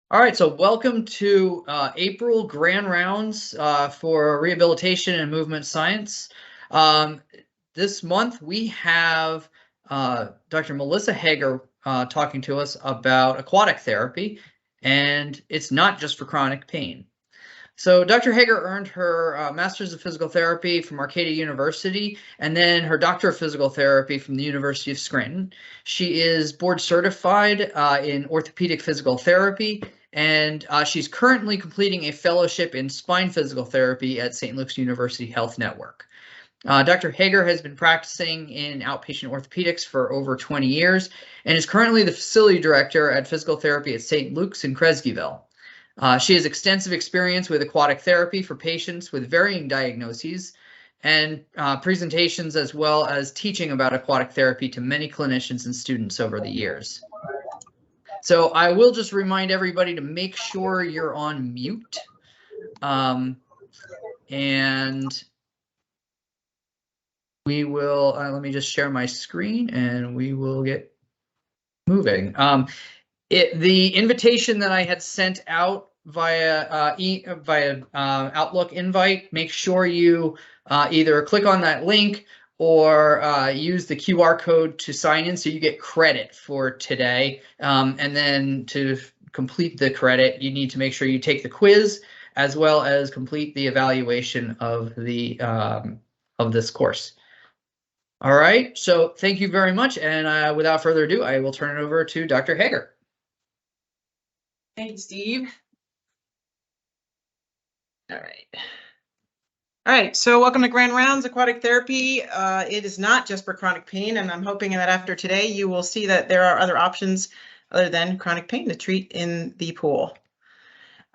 All right, so welcome to April Grand Rounds for Rehabilitation and Movement Science. This month we have Dr. Melissa Hager talking to us about aquatic therapy, and it's not just for chronic pain. So Dr. Hager earned her Master's of Physical Therapy from Arcadia University and then her Doctor of Physical Therapy from the University of Scranton. She is board certified in orthopedic physical therapy, and she's currently completing a fellowship in spine physical therapy at St. Luke's University Health Network. Dr. Hager has been practicing in outpatient orthopedics for over 20 years and is currently the facility director at physical therapy at St. Luke's in Cresgeville. She has extensive experience with aquatic therapy for patients with varying diagnoses and presentations, as well as teaching about aquatic therapy to many clinicians and students over the years. So I will just remind everybody to make sure you're on mute. And we will, let me just share my screen and we will get moving. The invitation that I had sent out via Outlook invite, make sure you either click on that link or use the QR code to sign in so you get credit for today. And then to complete the credit, you need to make sure you take the quiz as well as complete the evaluation of the of this course. All right, so thank you very much. And without further ado, I will turn it over to Dr. Hager. Thank you, Steve. All right, so welcome to Grand Rounds Aquatic Therapy. It is not just for chronic pain, and I'm hoping that after today you will see that there are other options other than chronic pain to treat in the pool.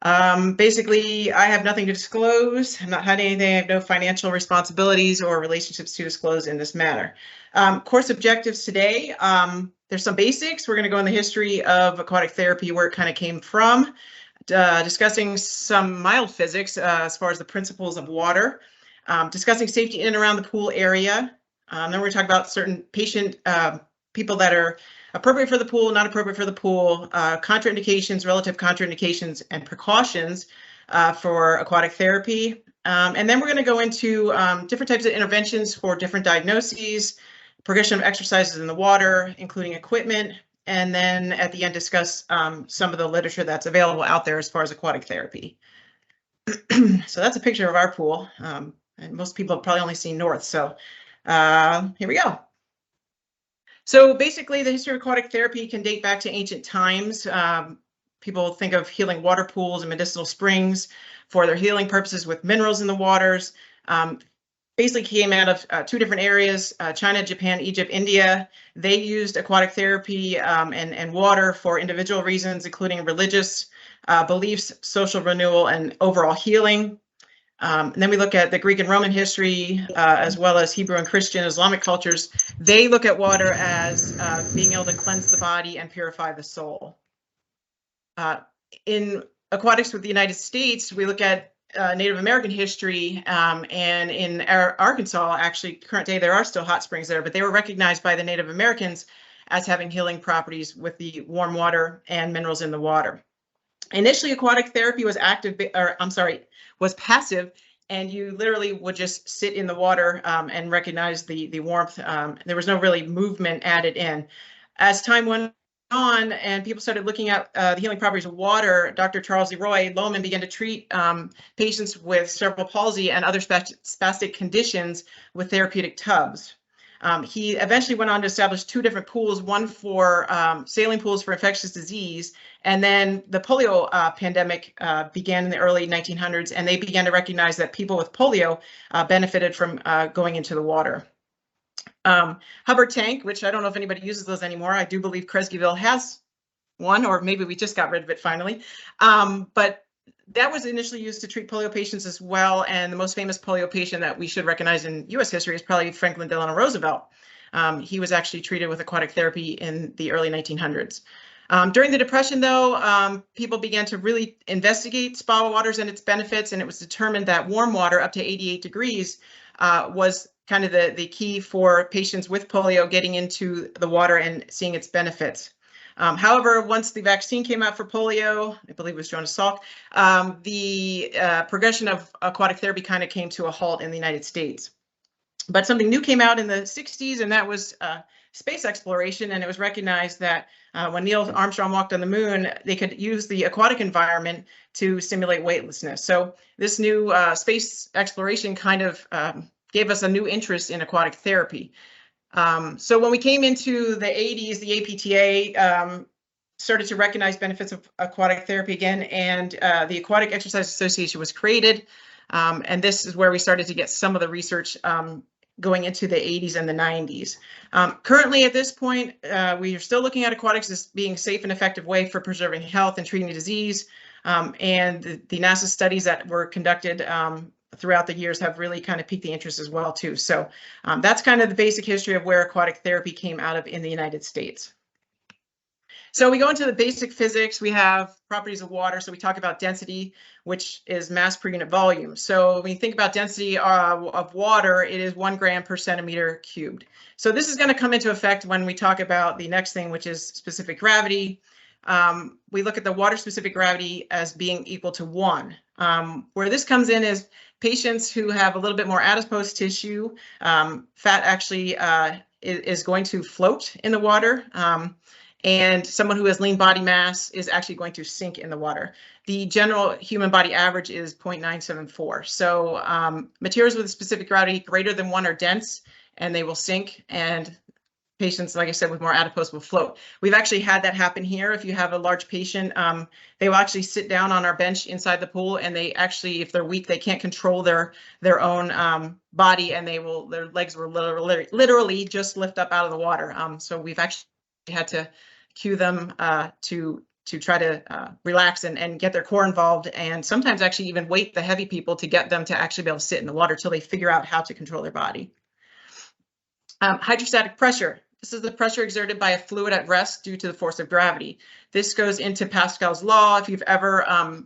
Basically, I have nothing to disclose. I'm not hiding anything. I have no financial responsibilities or relationships to disclose in this matter. Course objectives today. There's some basics. We're going to go in the history of aquatic therapy, where it kind of came from, discussing some mild physics as far as the principles of water, discussing safety in and around the pool area. Then we're going to talk about certain patient people that are appropriate for the pool, not appropriate for the pool, contraindications, relative contraindications, and precautions for aquatic therapy. And then we're going to go into different types of interventions for different diagnoses, progression of exercises in the water, including equipment, and then at the end discuss some of the literature that's available out there as far as aquatic therapy. So that's a picture of our pool, and most people have probably only seen north. So here we go. So basically, the history of aquatic therapy can date back to ancient times. People think of healing water pools and medicinal springs for their healing purposes with minerals in the waters. Basically came out of two different areas, China, Japan, Egypt, India. They used aquatic therapy and water for individual reasons, including religious beliefs, social renewal, and overall healing. And then we look at the Greek and Roman history, as well as Hebrew and Christian Islamic cultures. They look at water as being able to cleanse the body and purify the soul. In aquatics with the United States, we look at Native American history, and in Arkansas, actually, current day, there are still hot springs there, but they were recognized by the Native Americans as having healing properties with the warm water and minerals in the water. Initially, aquatic therapy was was passive, and you literally would just sit in the water and recognize the warmth. There was no really movement added in. As time went on and people started looking at the healing properties of water, Dr. Charles Leroy Lohman began to treat patients with cerebral palsy and other spastic conditions with therapeutic tubs. He eventually went on to establish two different pools, one for saline pools for infectious disease, and then the polio pandemic began in the early 1900s, and they began to recognize that people with polio benefited from going into the water. Hubbard tank, which I don't know if anybody uses those anymore. I do believe Cresgeville has one, or maybe we just got rid of it finally. But that was initially used to treat polio patients as well. And the most famous polio patient that we should recognize in US history is probably Franklin Delano Roosevelt. He was actually treated with aquatic therapy in the early 1900s. During the Depression, though, people began to really investigate spa waters and its benefits, and it was determined that warm water up to 88 degrees was kind of the key for patients with polio getting into the water and seeing its benefits. However, once the vaccine came out for polio, I believe it was Jonas Salk, the progression of aquatic therapy kind of came to a halt in the United States. But something new came out in the 60s, and that was space exploration. And it was recognized that when Neil Armstrong walked on the moon, they could use the aquatic environment to simulate weightlessness. So this new space exploration kind of gave us a new interest in aquatic therapy. So when we came into the 80s, the APTA started to recognize benefits of aquatic therapy again, and the Aquatic Exercise Association was created. And this is where we started to get some of the research going into the 80s and the 90s. Currently, at this point, we are still looking at aquatics as being a safe and effective way for preserving health and treating disease. And the NASA studies that were conducted throughout the years have really kind of piqued the interest as well, too. So that's kind of the basic history of where aquatic therapy came out of in the United States. So we go into the basic physics. We have properties of water. So we talk about density, which is mass per unit volume. So when you think about density of water, it is 1 gram per centimeter cubed. So this is going to come into effect when we talk about the next thing, which is specific gravity. We look at the water specific gravity as being equal to 1. Where this comes in is patients who have a little bit more adipose tissue. Fat actually is going to float in the water. And someone who has lean body mass is actually going to sink in the water. The general human body average is 0.974. So materials with a specific gravity greater than 1 are dense and they will sink, and patients, like I said, with more adipose will float. We've actually had that happen here. If you have a large patient, they will actually sit down on our bench inside the pool, and they actually, if they're weak, they can't control their own body, and their legs will literally just lift up out of the water. So we've actually had to cue them to try to relax and get their core involved, and sometimes actually even weight the heavy people to get them to actually be able to sit in the water till they figure out how to control their body. Hydrostatic pressure. This is the pressure exerted by a fluid at rest due to the force of gravity. This goes into Pascal's law. If you've ever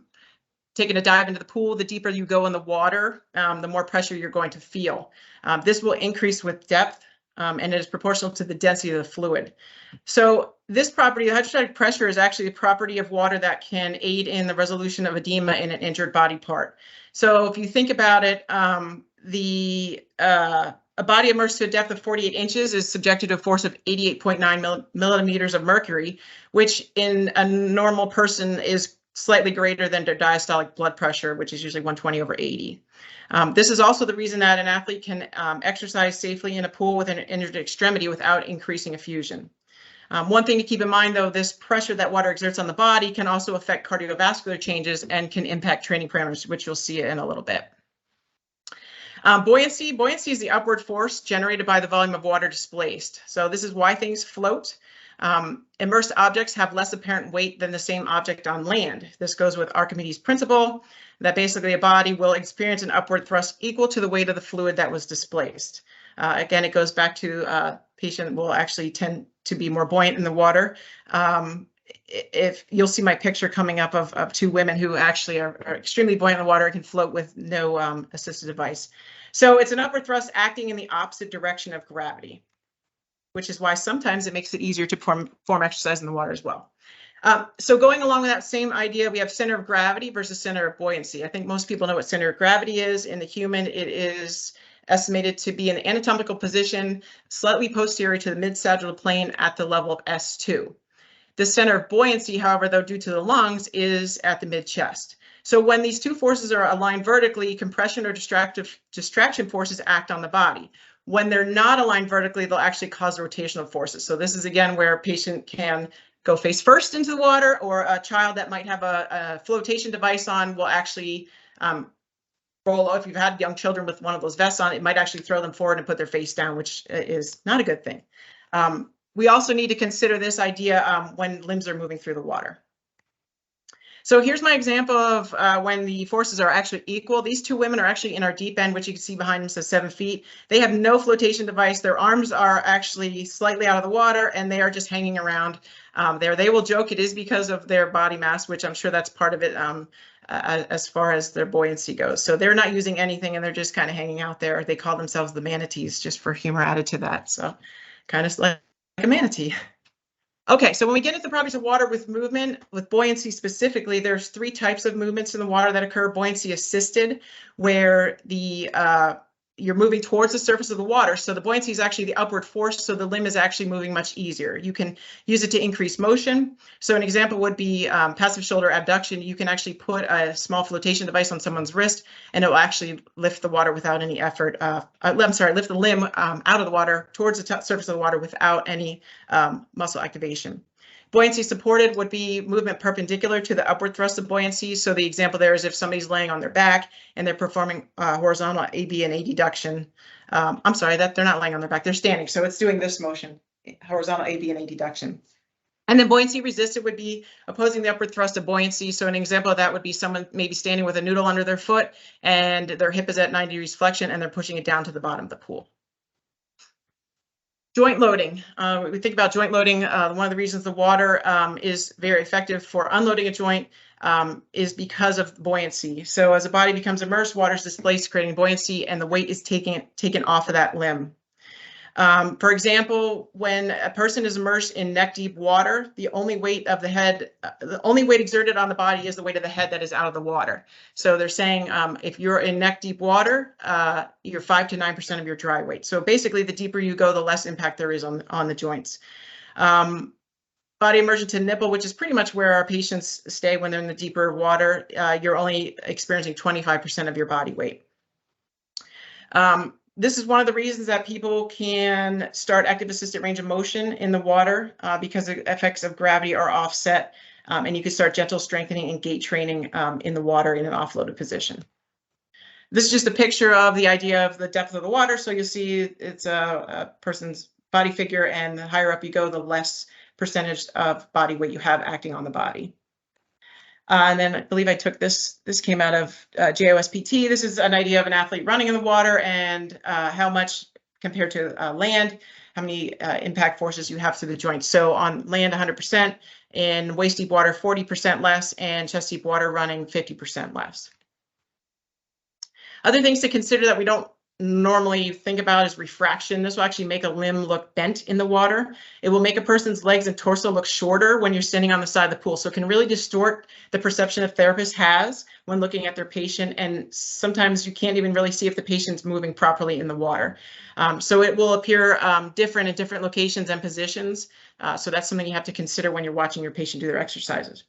taken a dive into the pool, the deeper you go in the water, the more pressure you're going to feel. This will increase with depth, and it is proportional to the density of the fluid. So this property, the hydrostatic pressure, is actually a property of water that can aid in the resolution of edema in an injured body part. So if you think about it, a body immersed to a depth of 48 inches is subjected to a force of 88.9 millimeters of mercury, which in a normal person is slightly greater than their diastolic blood pressure, which is usually 120/80. This is also the reason that an athlete can exercise safely in a pool with an injured extremity without increasing effusion. One thing to keep in mind, though, this pressure that water exerts on the body can also affect cardiovascular changes and can impact training parameters, which you'll see in a little bit. Buoyancy. Buoyancy is the upward force generated by the volume of water displaced. So this is why things float. Immersed objects have less apparent weight than the same object on land. This goes with Archimedes' principle that basically a body will experience an upward thrust equal to the weight of the fluid that was displaced. Again, it goes back to patient will actually tend to be more buoyant in the water. If you'll see my picture coming up of 2 women who actually are extremely buoyant in the water and can float with no assisted device. So it's an upward thrust acting in the opposite direction of gravity, which is why sometimes it makes it easier to perform exercise in the water as well. So going along with that same idea, we have center of gravity versus center of buoyancy. I think most people know what center of gravity is. In the human, it is estimated to be in the anatomical position slightly posterior to the mid-sagittal plane at the level of S2. The center of buoyancy, however, though, due to the lungs, is at the mid-chest. So when these 2 forces are aligned vertically, compression or distraction forces act on the body. When they're not aligned vertically, they'll actually cause rotational forces. So this is, again, where a patient can go face first into the water, or a child that might have a flotation device on will actually roll. If you've had young children with one of those vests on, it might actually throw them forward and put their face down, which is not a good thing. We also need to consider this idea when limbs are moving through the water. So here's my example of when the forces are actually equal. These 2 women are actually in our deep end, which you can see behind them says 7 feet. They have no flotation device. Their arms are actually slightly out of the water, and they are just hanging around there. They will joke it is because of their body mass, which I'm sure that's part of it as far as their buoyancy goes. So they're not using anything, and they're just kind of hanging out there. They call themselves the manatees, just for humor added to that. So kind of like a manatee. Okay, so when we get into the properties of water with movement, with buoyancy specifically, there's 3 types of movements in the water that occur. Buoyancy assisted, where the you're moving towards the surface of the water. So the buoyancy is actually the upward force, so the limb is actually moving much easier. You can use it to increase motion. So an example would be passive shoulder abduction. You can actually put a small flotation device on someone's wrist, and it will actually lift the water without any effort. Lift the limb out of the water towards the surface of the water without any muscle activation. Buoyancy supported would be movement perpendicular to the upward thrust of buoyancy. So the example there is if somebody's laying on their back and they're performing horizontal AB and adduction. I'm sorry, that they're not laying on their back, they're standing. So it's doing this motion, horizontal AB and adduction. And then buoyancy resisted would be opposing the upward thrust of buoyancy. So an example of that would be someone maybe standing with a noodle under their foot and their hip is at 90 degrees flexion and they're pushing it down to the bottom of the pool. Joint loading. We think about joint loading. One of the reasons the water is very effective for unloading a joint is because of buoyancy. So as a body becomes immersed, water is displaced, creating buoyancy, and the weight is taken off of that limb. For example, when a person is immersed in neck-deep water, the only weight of the head, the only weight exerted on the body is the weight of the head that is out of the water. So they're saying if you're in neck-deep water, you're 5 to 9% of your dry weight. So basically, the deeper you go, the less impact there is on the joints. Body immersion to nipple, which is pretty much where our patients stay when they're in the deeper water, you're only experiencing 25% of your body weight. This is one of the reasons that people can start active assisted range of motion in the water because the effects of gravity are offset, and you can start gentle strengthening and gait training in the water in an offloaded position. This is just a picture of the idea of the depth of the water. So you'll see it's a person's body figure, and the higher up you go, the less percentage of body weight you have acting on the body. And then I believe I took this came out of JOSPT. This is an idea of an athlete running in the water and how much compared to land, how many impact forces you have through the joints. So on land, 100%, in waist deep water, 40% less, and chest deep water running 50% less. Other things to consider that we don't normally think about is refraction. This will actually make a limb look bent in the water. It will make a person's legs and torso look shorter when you're standing on the side of the pool. So it can really distort the perception a therapist has when looking at their patient. And sometimes you can't even really see if the patient's moving properly in the water. So it will appear different in different locations and positions. So that's something you have to consider when you're watching your patient do their exercises.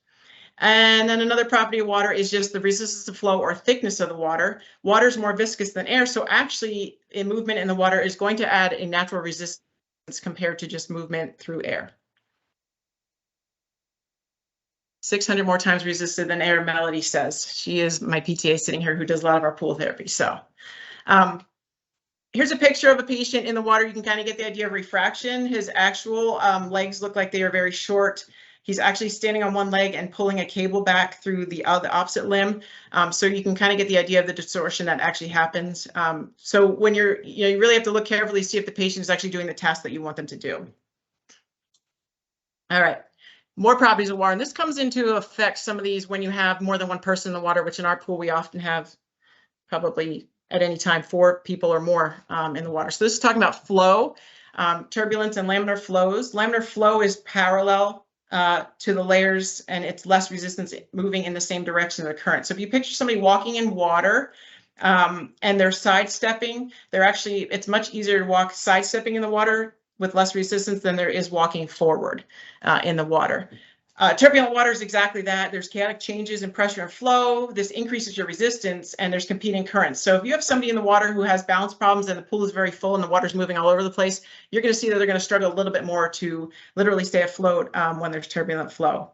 And then another property of water is just the resistance to flow or thickness of the water. Water is more viscous than air, so actually a movement in the water is going to add a natural resistance compared to just movement through air. 600 more times resisted than air, Melody says. She is my PTA sitting here who does a lot of our pool therapy. So here's a picture of a patient in the water. You can kind of get the idea of refraction. His actual legs look like they are very short. He's actually standing on one leg and pulling a cable back through the opposite limb. So you can kind of get the idea of the distortion that actually happens. So when you really have to look carefully, see if the patient is actually doing the task that you want them to do. All right, more properties of water. And this comes into effect, some of these, when you have more than one person in the water, which in our pool, we often have probably at any time 4 people or more in the water. So this is talking about flow, turbulence and laminar flows. Laminar flow is parallel to the layers, and it's less resistance moving in the same direction of the current. So if you picture somebody walking in water and they're sidestepping, it's much easier to walk sidestepping in the water with less resistance than there is walking forward in the water. Turbulent water is exactly that. There's chaotic changes in pressure and flow. This increases your resistance, and there's competing currents. So if you have somebody in the water who has balance problems and the pool is very full and the water's moving all over the place, you're going to see that they're going to struggle a little bit more to literally stay afloat when there's turbulent flow.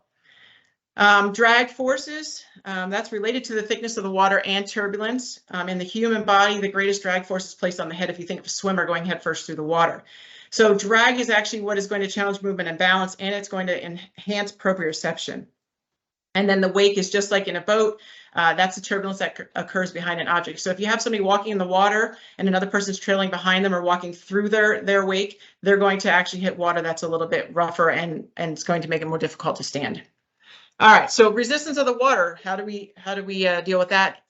Drag forces, that's related to the thickness of the water and turbulence. In the human body, the greatest drag force is placed on the head if you think of a swimmer going headfirst through the water. So drag is actually what is going to challenge movement and balance, and it's going to enhance proprioception. And then the wake is just like in a boat. That's the turbulence that occurs behind an object. So if you have somebody walking in the water and another person's trailing behind them or walking through their wake, they're going to actually hit water that's a little bit rougher, and it's going to make it more difficult to stand. All right, so resistance of the water, how do we deal with that?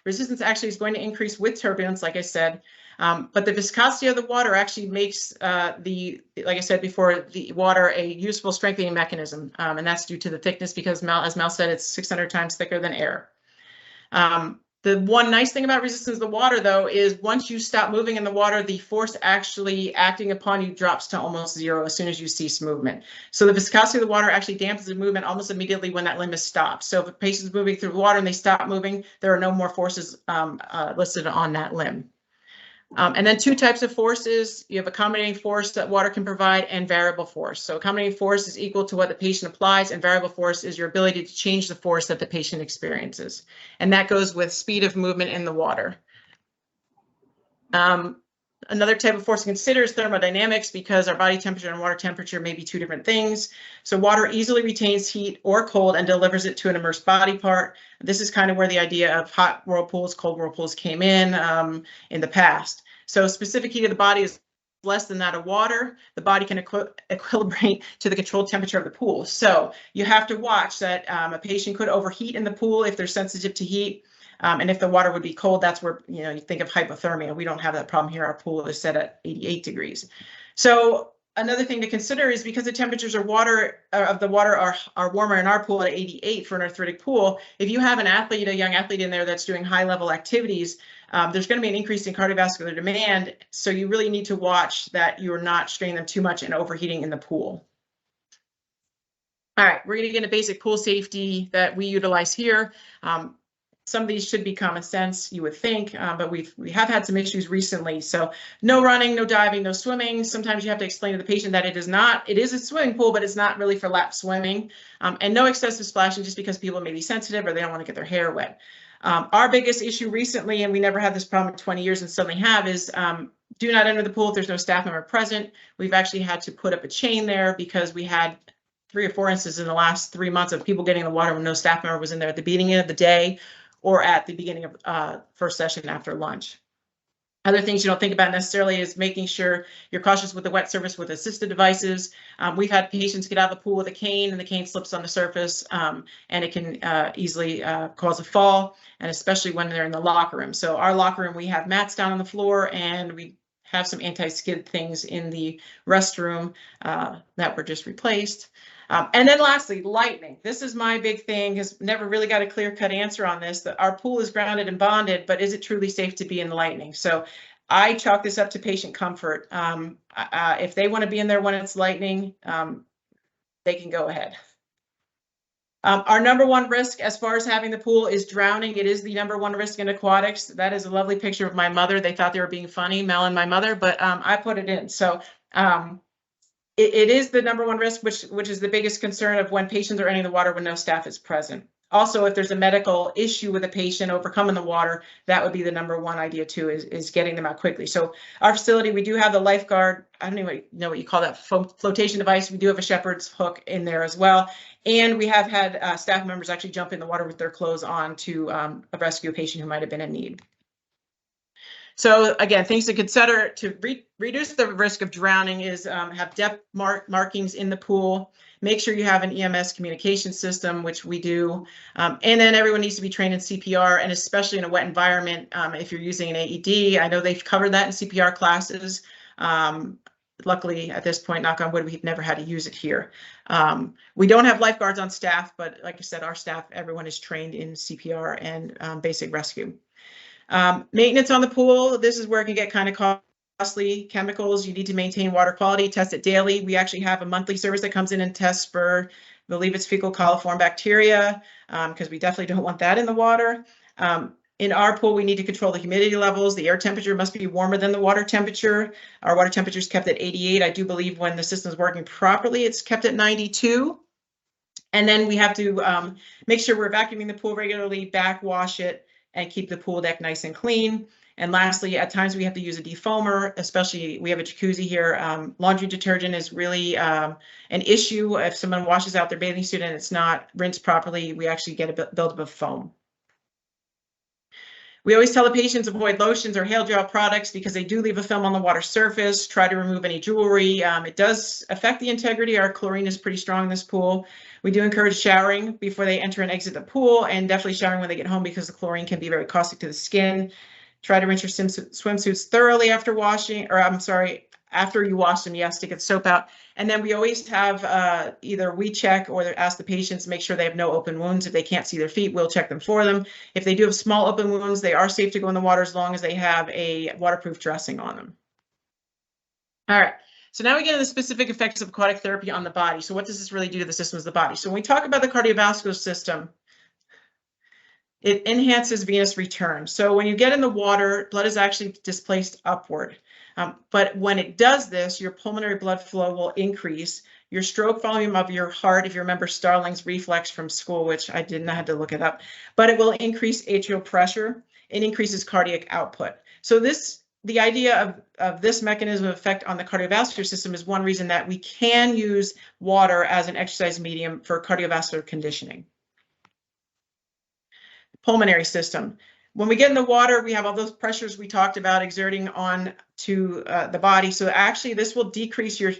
Resistance actually is going to increase with turbulence, like I said. But the viscosity of the water actually makes like I said before, the water a useful strengthening mechanism, and that's due to the thickness because, as Mel said, it's 600 times thicker than air. The one nice thing about resistance of the water, though, is once you stop moving in the water, the force actually acting upon you drops to almost zero as soon as you cease movement. So the viscosity of the water actually dampens the movement almost immediately when that limb is stopped. So if a patient's moving through water and they stop moving, there are no more forces listed on that limb. And then two types of forces. You have accommodating force that water can provide and variable force. So accommodating force is equal to what the patient applies, and variable force is your ability to change the force that the patient experiences. And that goes with speed of movement in the water. Another type of force to consider is thermodynamics, because our body temperature and water temperature may be two different things. So water easily retains heat or cold and delivers it to an immersed body part. This is kind of where the idea of hot whirlpools, cold whirlpools came in the past. So specific heat of the body is less than that of water. The body can equilibrate to the controlled temperature of the pool. So you have to watch that a patient could overheat in the pool if they're sensitive to heat. And if the water would be cold, that's where, you think of hypothermia. We don't have that problem here. Our pool is set at 88 degrees. So another thing to consider is because the temperatures of the water are warmer in our pool at 88 for an arthritic pool, if you have a young athlete in there that's doing high level activities, there's going to be an increase in cardiovascular demand. So you really need to watch that you're not straining them too much and overheating in the pool. All right, we're going to get into basic pool safety that we utilize here. Some of these should be common sense, you would think, but we have had some issues recently. So no running, no diving, no swimming. Sometimes you have to explain to the patient that it is a swimming pool, but it's not really for lap swimming. And no excessive splashing just because people may be sensitive or they don't want to get their hair wet. Our biggest issue recently, and we never had this problem in 20 years and suddenly have, is do not enter the pool if there's no staff member present. We've actually had to put up a chain there because we had 3 or 4 instances in the last 3 months of people getting in the water when no staff member was in there at the beginning of the day or at the beginning of first session after lunch. Other things you don't think about necessarily is making sure you're cautious with the wet surface with assisted devices. We've had patients get out of the pool with a cane and the cane slips on the surface and it can easily cause a fall, and especially when they're in the locker room. So our locker room, we have mats down on the floor and we have some anti-skid things in the restroom that were just replaced. And then lastly, lightning. This is my big thing, has never really got a clear-cut answer on this. That our pool is grounded and bonded, but is it truly safe to be in lightning? So I chalk this up to patient comfort. If they want to be in there when it's lightning, they can go ahead. Our number one risk as far as having the pool is drowning. It is the number one risk in aquatics. That is a lovely picture of my mother. They thought they were being funny, Mel and my mother, but I put it in. So it is the number one risk, which is the biggest concern of when patients are entering the water when no staff is present. Also, if there's a medical issue with a patient overcoming the water, that would be the number one idea too, is getting them out quickly. So our facility, we do have the lifeguard, I don't even know what you call that, flotation device. We do have a shepherd's hook in there as well. And we have had staff members actually jump in the water with their clothes on to rescue a patient who might have been in need. So again, things to consider to reduce the risk of drowning is have depth markings in the pool. Make sure you have an EMS communication system, which we do. And then everyone needs to be trained in CPR, and especially in a wet environment, if you're using an AED. I know they've covered that in CPR classes. Luckily, at this point, knock on wood, we've never had to use it here. We don't have lifeguards on staff, but like I said, our staff, everyone is trained in CPR and basic rescue. Maintenance on the pool, this is where it can get kind of costly. Chemicals, you need to maintain water quality, test it daily. We actually have a monthly service that comes in and tests for, I believe it's fecal coliform bacteria, because we definitely don't want that in the water. In our pool, we need to control the humidity levels. The air temperature must be warmer than the water temperature. Our water temperature is kept at 88. I do believe when the system is working properly, it's kept at 92. And then we have to make sure we're vacuuming the pool regularly, backwash it, and keep the pool deck nice and clean. And lastly, at times we have to use a defoamer, especially we have a jacuzzi here. Laundry detergent is really an issue. If someone washes out their bathing suit and it's not rinsed properly, we actually get a buildup of foam. We always tell the patients avoid lotions or hair gel products because they do leave a film on the water surface. Try to remove any jewelry. It does affect the integrity. Our chlorine is pretty strong in this pool. We do encourage showering before they enter and exit the pool, and definitely showering when they get home because the chlorine can be very caustic to the skin. Try to rinse your swimsuits thoroughly after washing, or I'm sorry, after you wash them, yes, to get soap out. And then we always have either we check or ask the patients to make sure they have no open wounds. If they can't see their feet, we'll check them for them. If they do have small open wounds, they are safe to go in the water as long as they have a waterproof dressing on them. All right, so now we get into the specific effects of aquatic therapy on the body. So what does this really do to the systems of the body? So when we talk about the cardiovascular system, it enhances venous return. So when you get in the water, blood is actually displaced upward. But when it does this, your pulmonary blood flow will increase. Your stroke volume of your heart, if you remember Starling's reflex from school, which I did not have to look it up, but it will increase atrial pressure. It increases cardiac output. So the idea of this mechanism of effect on the cardiovascular system is one reason that we can use water as an exercise medium for cardiovascular conditioning. Pulmonary system. When we get in the water, we have all those pressures we talked about exerting on to the body. So actually this will decrease your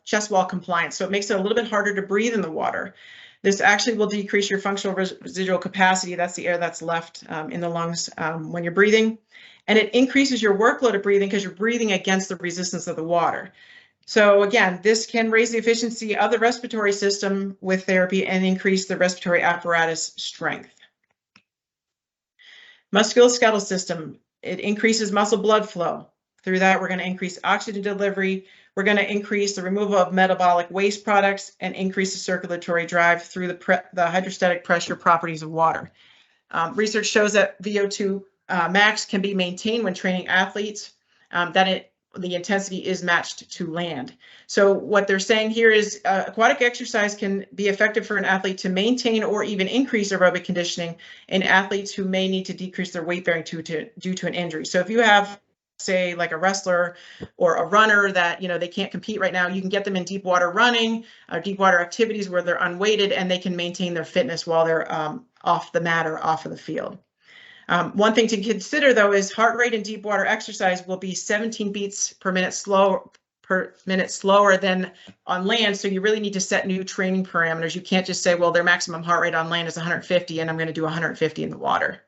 chest wall compliance. So it makes it a little bit harder to breathe in the water. This actually will decrease your functional residual capacity. That's the air that's left in the lungs when you're breathing. And it increases your workload of breathing because you're breathing against the resistance of the water. So again, this can raise the efficiency of the respiratory system with therapy and increase the respiratory apparatus strength. Musculoskeletal system, it increases muscle blood flow. Through that, we're going to increase oxygen delivery. We're going to increase the removal of metabolic waste products and increase the circulatory drive through the hydrostatic pressure properties of water. Research shows that VO2 max can be maintained when training athletes, the intensity is matched to land. So what they're saying here is aquatic exercise can be effective for an athlete to maintain or even increase aerobic conditioning in athletes who may need to decrease their weight bearing due to an injury. So if you have, say, like a wrestler or a runner that, you know, they can't compete right now, you can get them in deep water running or deep water activities where they're unweighted and they can maintain their fitness while they're off the mat or off of the field. One thing to consider, though, is heart rate in deep water exercise will be 17 beats per minute slower than on land. So you really need to set new training parameters. You can't just say, well, their maximum heart rate on land is 150 and I'm going to do 150 in the water.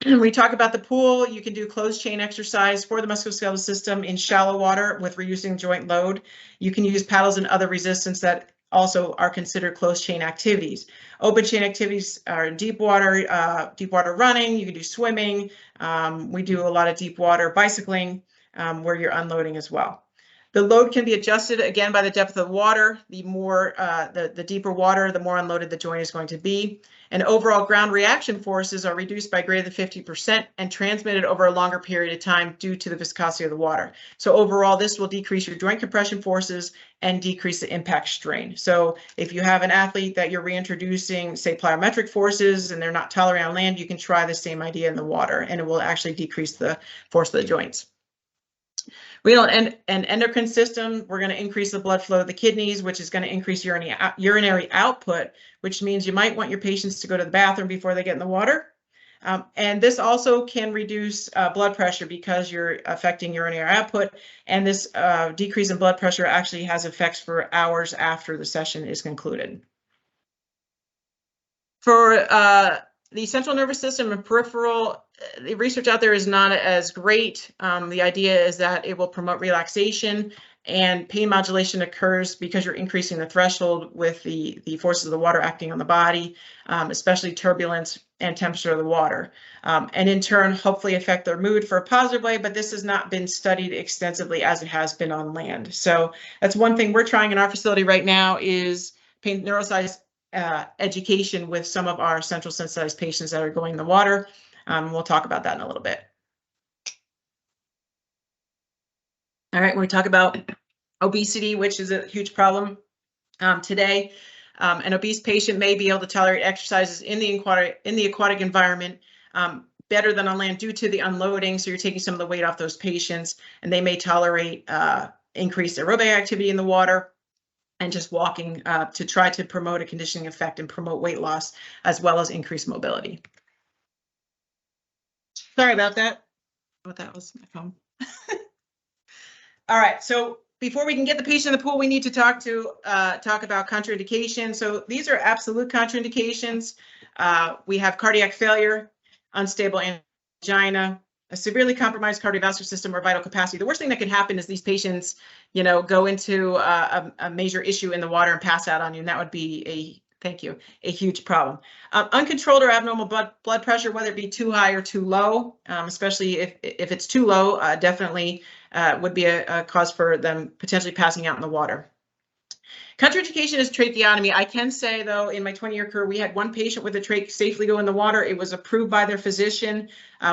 When we talk about the pool, you can do closed chain exercise for the musculoskeletal system in shallow water with reducing joint load. You can use paddles and other resistance that also are considered closed chain activities. Open chain activities are in deep water running. You can do swimming. We do a lot of deep water bicycling where you're unloading as well. The load can be adjusted again by the depth of the water. The more the deeper water, the more unloaded the joint is going to be. And overall ground reaction forces are reduced by greater than 50% and transmitted over a longer period of time due to the viscosity of the water. So overall, this will decrease your joint compression forces and decrease the impact strain. So if you have an athlete that you're reintroducing, say, plyometric forces and they're not tolerating on land, you can try the same idea in the water and it will actually decrease the force of the joints. Renal and endocrine system, we're going to increase the blood flow of the kidneys, which is going to increase urinary output, which means you might want your patients to go to the bathroom before they get in the water. And this also can reduce blood pressure because you're affecting urinary output. And this decrease in blood pressure actually has effects for hours after the session is concluded. For the central nervous system and peripheral, the research out there is not as great. The idea is that it will promote relaxation and pain modulation occurs because you're increasing the threshold with the forces of the water acting on the body, especially turbulence and temperature of the water. And in turn, hopefully affect their mood for a positive way, but this has not been studied extensively as it has been on land. So that's one thing we're trying in our facility right now is pain neuroscience education with some of our central sensitized patients that are going in the water. We'll talk about that in a little bit. All right, when we talk about obesity, which is a huge problem today, an obese patient may be able to tolerate exercises in the aquatic environment better than on land due to the unloading. So you're taking some of the weight off those patients, and they may tolerate increased aerobic activity in the water and just walking to try to promote a conditioning effect and promote weight loss, as well as increased mobility. Sorry about that. What that was my phone. All right, so before we can get the patient in the pool, we need to talk about contraindications. So these are absolute contraindications. We have cardiac failure, unstable angina, a severely compromised cardiovascular system, or vital capacity. The worst thing that could happen is these patients, you know, go into a major issue in the water and pass out on you, and that would be a huge problem. Uncontrolled or abnormal blood pressure, whether it be too high or too low, especially if it's too low, definitely would be a cause for them potentially passing out in the water. Contraindication is tracheotomy. I can say, though, in my 20-year career, we had one patient with a trach safely go in the water. It was approved by their physician.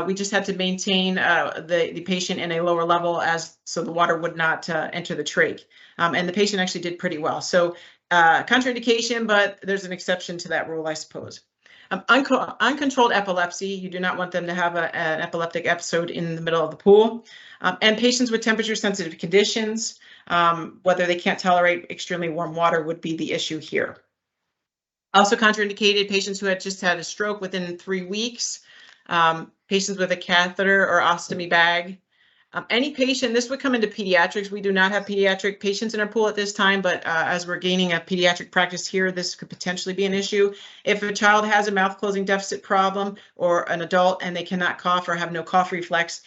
We just had to maintain the patient in a lower level so the water would not enter the trach. And the patient actually did pretty well. So contraindication, but there's an exception to that rule, I suppose. Uncontrolled epilepsy, you do not want them to have an epileptic episode in the middle of the pool. And patients with temperature-sensitive conditions, whether they can't tolerate extremely warm water would be the issue here. Also contraindicated, patients who had just had a stroke within 3 weeks, patients with a catheter or ostomy bag. Any patient, this would come into pediatrics. We do not have pediatric patients in our pool at this time, but as we're gaining a pediatric practice here, this could potentially be an issue. If a child has a mouth closing deficit problem or an adult and they cannot cough or have no cough reflex,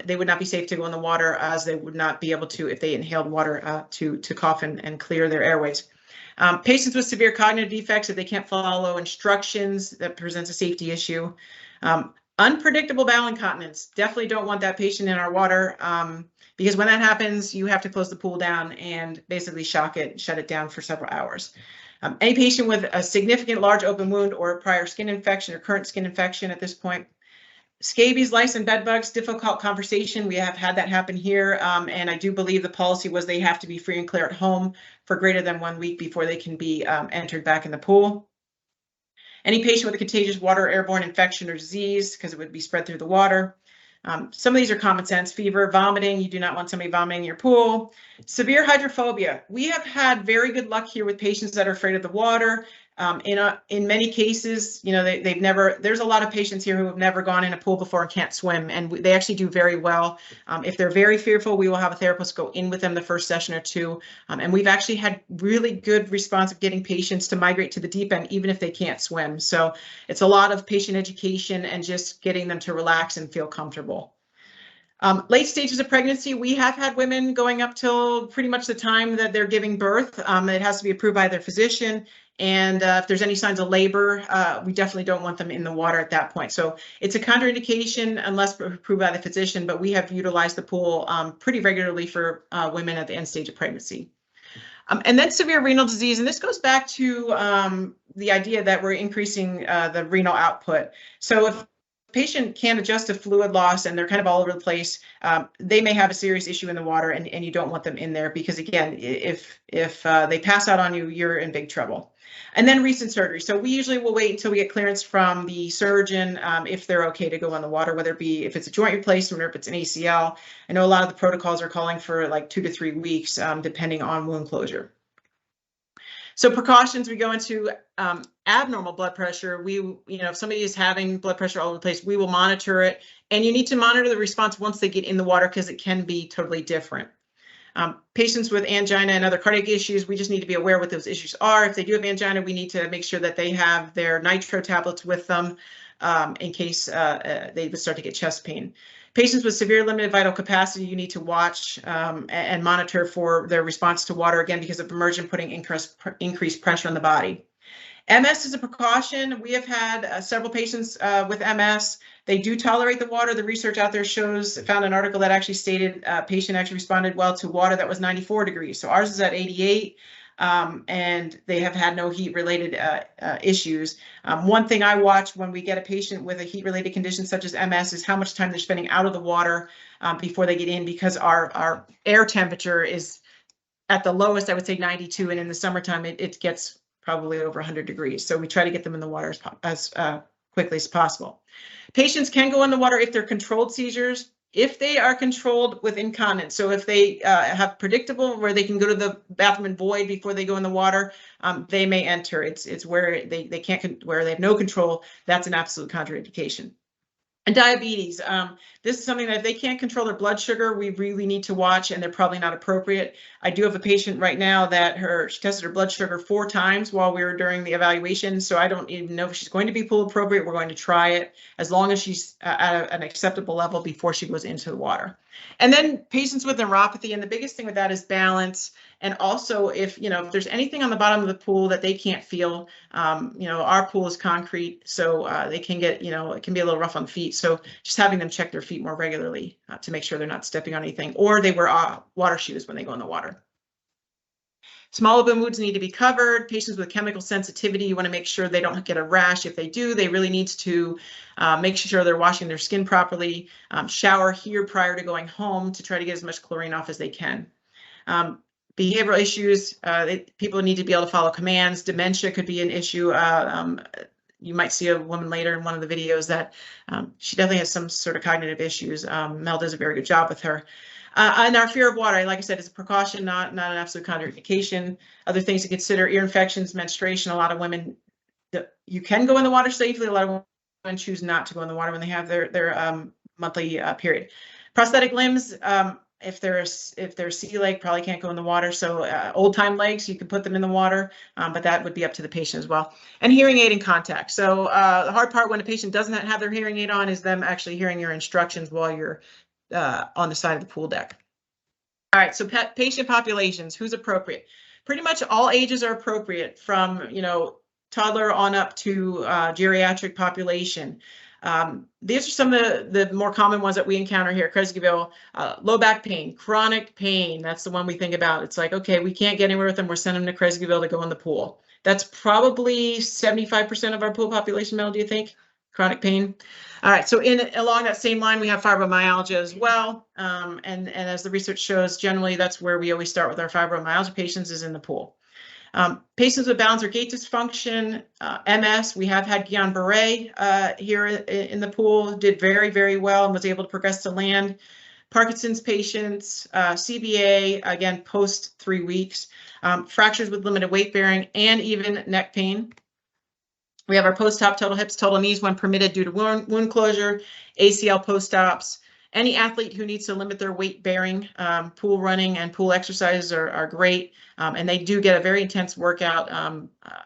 they would not be safe to go in the water, as they would not be able to, if they inhaled water, to cough and clear their airways. Patients with severe cognitive defects, if they can't follow instructions, that presents a safety issue. Unpredictable bowel incontinence, definitely don't want that patient in our water, because when that happens, you have to close the pool down and basically shut it down for several hours. Any patient with a significant large open wound or prior skin infection or current skin infection at this point. Scabies, lice, and bed bugs, difficult conversation. We have had that happen here, and I do believe the policy was they have to be free and clear at home for greater than 1 week before they can be entered back in the pool. Any patient with a contagious water airborne infection or disease, because it would be spread through the water. Some of these are common sense. Fever, vomiting, you do not want somebody vomiting in your pool. Severe hydrophobia. We have had very good luck here with patients that are afraid of the water. In many cases, you know, they've never, there's a lot of patients here who have never gone in a pool before and can't swim, and they actually do very well. If they're very fearful, we will have a therapist go in with them the first session or two. And we've actually had really good response of getting patients to migrate to the deep end, even if they can't swim. So it's a lot of patient education and just getting them to relax and feel comfortable. Late stages of pregnancy, we have had women going up till pretty much the time that they're giving birth. It has to be approved by their physician. And if there's any signs of labor, we definitely don't want them in the water at that point. So it's a contraindication unless approved by the physician, but we have utilized the pool pretty regularly for women at the end stage of pregnancy. And then severe renal disease, and this goes back to the idea that we're increasing the renal output. So if patient can't adjust to fluid loss and they're kind of all over the place, they may have a serious issue in the water, and you don't want them in there, because again, if they pass out on you, you're in big trouble. And then recent surgery. So we usually will wait until we get clearance from the surgeon if they're okay to go in the water, whether it be if it's a joint replacement or if it's an ACL. I know a lot of the protocols are calling for like 2 to 3 weeks, depending on wound closure. So precautions, we go into abnormal blood pressure. If somebody is having blood pressure all over the place, we will monitor it. And you need to monitor the response once they get in the water, because it can be totally different. Patients with angina and other cardiac issues, we just need to be aware what those issues are. If they do have angina, we need to make sure that they have their nitro tablets with them in case they would start to get chest pain. Patients with severe limited vital capacity, you need to watch and monitor for their response to water, again, because of immersion putting increased pressure on the body. MS is a precaution. We have had several patients with MS. They do tolerate the water. The research out there found an article that actually stated a patient actually responded well to water that was 94 degrees. So ours is at 88. And they have had no heat-related issues. One thing I watch when we get a patient with a heat-related condition such as MS is how much time they're spending out of the water before they get in, because our air temperature is at the lowest, I would say 92, and in the summertime it gets probably over 100 degrees. So we try to get them in the water as quickly as possible. Patients can go in the water if they're controlled seizures. If they are controlled with incontinence, so if they have predictable where they can go to the bathroom and void before they go in the water, they may enter. It's where they can't, where they have no control. That's an absolute contraindication. And diabetes. This is something that if they can't control their blood sugar, we really need to watch, and they're probably not appropriate. I do have a patient right now that she tested her blood sugar 4 times while we were during the evaluation. So I don't even know if she's going to be pool appropriate. We're going to try it as long as she's at an acceptable level before she goes into the water. And then patients with neuropathy, and the biggest thing with that is balance. And also if there's anything on the bottom of the pool that they can't feel, our pool is concrete, so they can get, it can be a little rough on feet. So just having them check their feet more regularly to make sure they're not stepping on anything, or they wear water shoes when they go in the water. Small open wounds need to be covered. Patients with chemical sensitivity, you want to make sure they don't get a rash. If they do, they really need to make sure they're washing their skin properly. Shower here prior to going home to try to get as much chlorine off as they can. Behavioral issues, people need to be able to follow commands. Dementia could be an issue. You might see a woman later in one of the videos that she definitely has some sort of cognitive issues. Mel does a very good job with her. And our fear of water, like I said, is a precaution, not an absolute contraindication. Other things to consider: ear infections, menstruation. A lot of women, you can go in the water safely. A lot of women choose not to go in the water when they have their monthly period. Prosthetic limbs. If they're sea leg, probably can't go in the water. So old time legs, you can put them in the water, but that would be up to the patient as well. And hearing aid and contact. So the hard part when a patient doesn't have their hearing aid on is them actually hearing your instructions while you're on the side of the pool deck. All right, so patient populations, who's appropriate? Pretty much all ages are appropriate, from toddler on up to geriatric population. These are some of the more common ones that we encounter here at Cressyville. Low back pain, chronic pain. That's the one we think about. It's like, okay, we can't get anywhere with them. We're sending them to Cressyville to go in the pool. That's probably 75% of our pool population, Mel, do you think? Chronic pain. All right, so along that same line, we have fibromyalgia as well. And as the research shows, generally that's where we always start with our fibromyalgia patients, is in the pool. Patients with balance or gait dysfunction, MS, we have had Guillain-Barré here in the pool, did very, very well and was able to progress to land. Parkinson's patients, CBA, again, post 3 weeks, fractures with limited weight bearing, and even neck pain. We have our post-op total hips, total knees when permitted due to wound closure, ACL post-ops. Any athlete who needs to limit their weight bearing, pool running and pool exercises are great. And they do get a very intense workout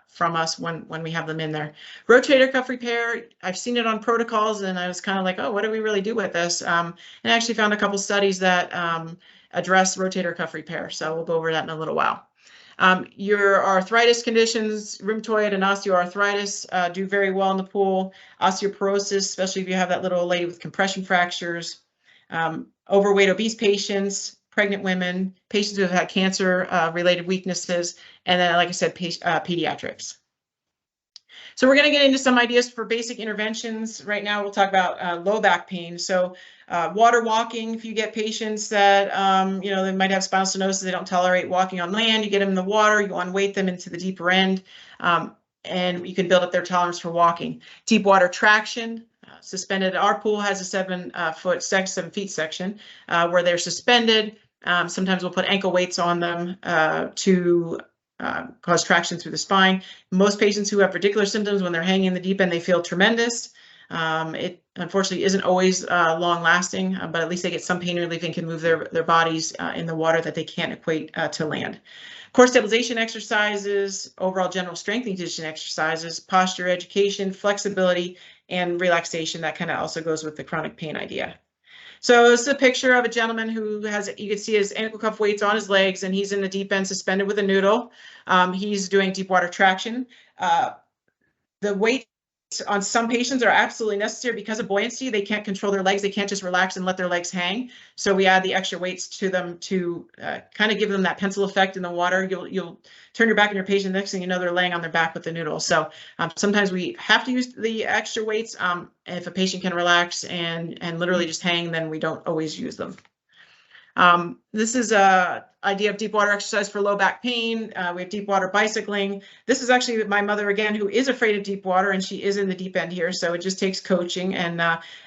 from us when we have them in there. Rotator cuff repair, I've seen it on protocols, and I was kind of like, oh, what do we really do with this? And I actually found a couple studies that address rotator cuff repair. So we'll go over that in a little while. Your arthritis conditions, rheumatoid and osteoarthritis, do very well in the pool. Osteoporosis, especially if you have that little lady with compression fractures. Overweight, obese patients, pregnant women, patients who have had cancer-related weaknesses, and then, like I said, pediatrics. So we're going to get into some ideas for basic interventions. Right now, we'll talk about low back pain. So water walking, if you get patients that, they might have spinal stenosis, they don't tolerate walking on land, you get them in the water, you unweight them into the deeper end, and you can build up their tolerance for walking. Deep water traction, suspended. Our pool has a 7 feet section where they're suspended. Sometimes we'll put ankle weights on them to cause traction through the spine. Most patients who have radicular symptoms, when they're hanging in the deep end, they feel tremendous. It unfortunately isn't always long lasting, but at least they get some pain relief and can move their bodies in the water that they can't equate to land. Core stabilization exercises, overall general strength and condition exercises, posture education, flexibility, and relaxation. That kind of also goes with the chronic pain idea. So this is a picture of a gentleman who has, you can see his ankle cuff weights on his legs, and he's in the deep end suspended with a noodle. He's doing deep water traction. The weights on some patients are absolutely necessary because of buoyancy. They can't control their legs. They can't just relax and let their legs hang. So we add the extra weights to them to kind of give them that pencil effect in the water. You'll turn your back on your patient, next thing you know, they're laying on their back with the noodle. So sometimes we have to use the extra weights. If a patient can relax and literally just hang, then we don't always use them. This is a idea of deep water exercise for low back pain. We have deep water bicycling. This is actually my mother again, who is afraid of deep water, and she is in the deep end here. So it just takes coaching, and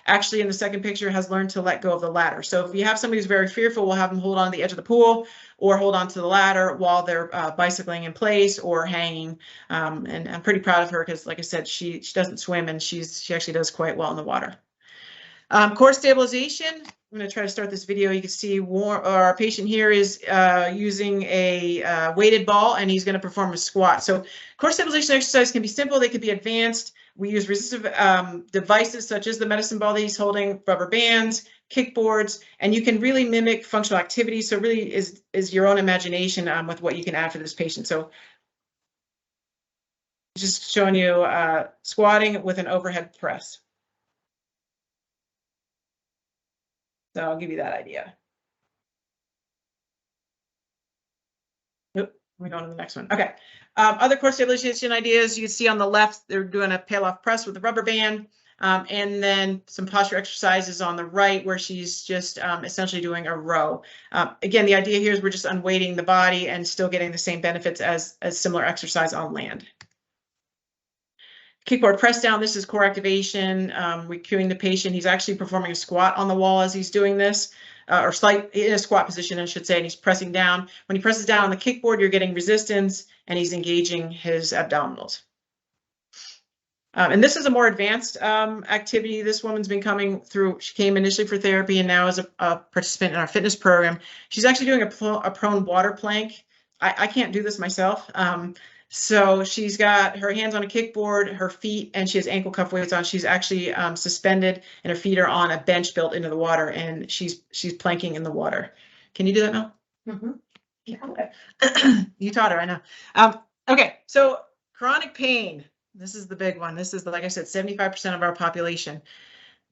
actually in the second picture has learned to let go of the ladder. So if you have somebody who's very fearful, we'll have them hold on to the edge of the pool or hold on to the ladder while they're bicycling in place or hanging. And I'm pretty proud of her because, like I said, she doesn't swim, and she actually does quite well in the water. Core stabilization. I'm going to try to start this video. You can see our patient here is using a weighted ball, and he's going to perform a squat. So core stabilization exercise can be simple. They can be advanced. We use resistive devices such as the medicine ball that he's holding, rubber bands, kickboards, and you can really mimic functional activities. So really is your own imagination with what you can add for this patient. So just showing you squatting with an overhead press. So I'll give you that idea. Nope, we're going to the next one. Okay. Other core stabilization ideas you see on the left, they're doing a peel-off press with a rubber band, and then some posture exercises on the right where she's just essentially doing a row. Again, the idea here is we're just unweighting the body and still getting the same benefits as similar exercise on land. Kickboard press down, this is core activation. We're cueing the patient. He's actually performing a squat on the wall as he's doing this, or slight in a squat position, I should say, and he's pressing down. When he presses down on the kickboard, you're getting resistance and he's engaging his abdominals. And this is a more advanced activity. This woman's been coming through, she came initially for therapy and now as a participant in our fitness program. She's actually doing a prone water plank. I can't do this myself. So she's got her hands on a kickboard, her feet, and she has ankle cuff weights on. She's actually suspended and her feet are on a bench built into the water, and she's planking in the water. Can you do that, Mel? Mm-hmm. Yeah. Okay. You taught her, I know. Okay, so chronic pain. This is the big one. This is, like I said, 75% of our population.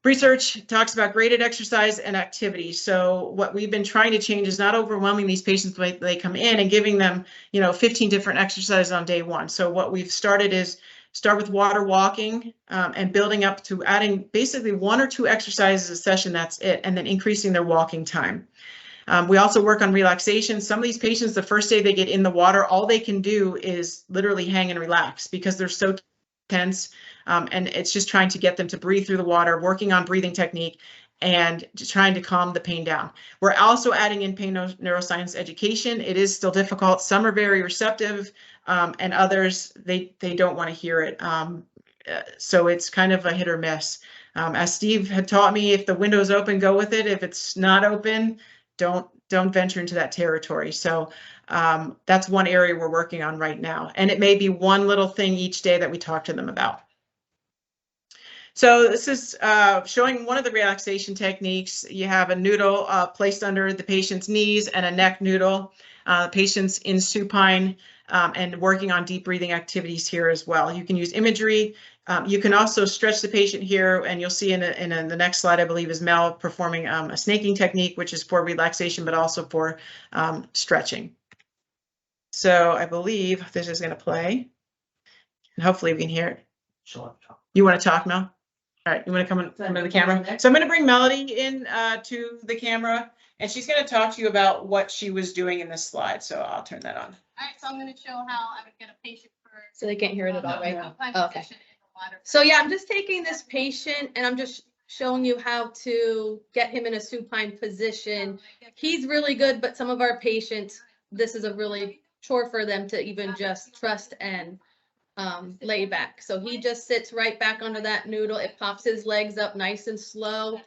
Research talks about graded exercise and activity. So what we've been trying to change is not overwhelming these patients when they come in and giving them, 15 different exercises on day one. So what we've started is start with water walking and building up to adding basically 1 or 2 exercises a session. That's it. And then increasing their walking time. We also work on relaxation. Some of these patients, the first day they get in the water, all they can do is literally hang and relax because they're so tense. And it's just trying to get them to breathe through the water, working on breathing technique, and trying to calm the pain down. We're also adding in pain neuroscience education. It is still difficult. Some are very receptive, and others, they don't want to hear it. So it's kind of a hit or miss. As Steve had taught me, if the window's open, go with it. If it's not open, don't venture into that territory. So that's one area we're working on right now. And it may be one little thing each day that we talk to them about. So this is showing one of the relaxation techniques. You have a noodle placed under the patient's knees and a neck noodle. The patient's in supine and working on deep breathing activities here as well. You can use imagery. You can also stretch the patient here, and you'll see in the next slide, I believe, is Mel performing a snaking technique, which is for relaxation, but also for stretching. So I believe this is going to play, and hopefully we can hear it. You want to talk, Mel? All right, you want to come into the camera? So I'm going to bring Melody in to the camera, and she's going to talk to you about what she was doing in this slide. So I'll turn that on. All right, so I'm going to show how I would get a patient for. So they can't hear it at all, right? Oh, okay. So yeah, I'm just taking this patient and I'm just showing you how to get him in a supine position. He's really good, but some of our patients, this is a really chore for them to even just trust and lay back. So he just sits right back under that noodle. It pops his legs up nice and slow.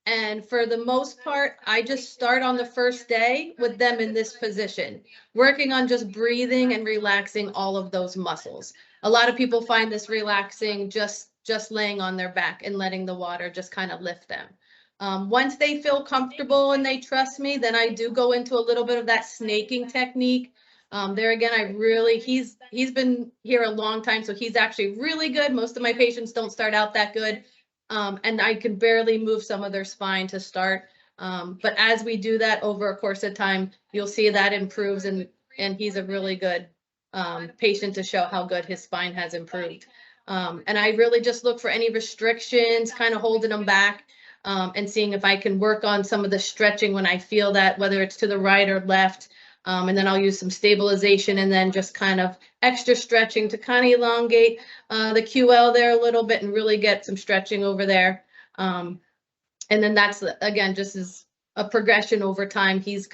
And for the most part, I just start on the first day with them in this position, working on just breathing and relaxing all of those muscles. A lot of people find this relaxing just laying on their back and letting the water just kind of lift them. Once they feel comfortable and they trust me, then I do go into a little bit of that snaking technique. There again, he's been here a long time, so he's actually really good. Most of my patients don't start out that good. And I can barely move some of their spine to start. But as we do that over a course of time, you'll see that improves, and he's a really good patient to show how good his spine has improved. And I really just look for any restrictions, kind of holding them back, and seeing if I can work on some of the stretching when I feel that, whether it's to the right or left. And then I'll use some stabilization and then just kind of extra stretching to kind of elongate the QL there a little bit and really get some stretching over there. And then that's, again, just as a progression over time. This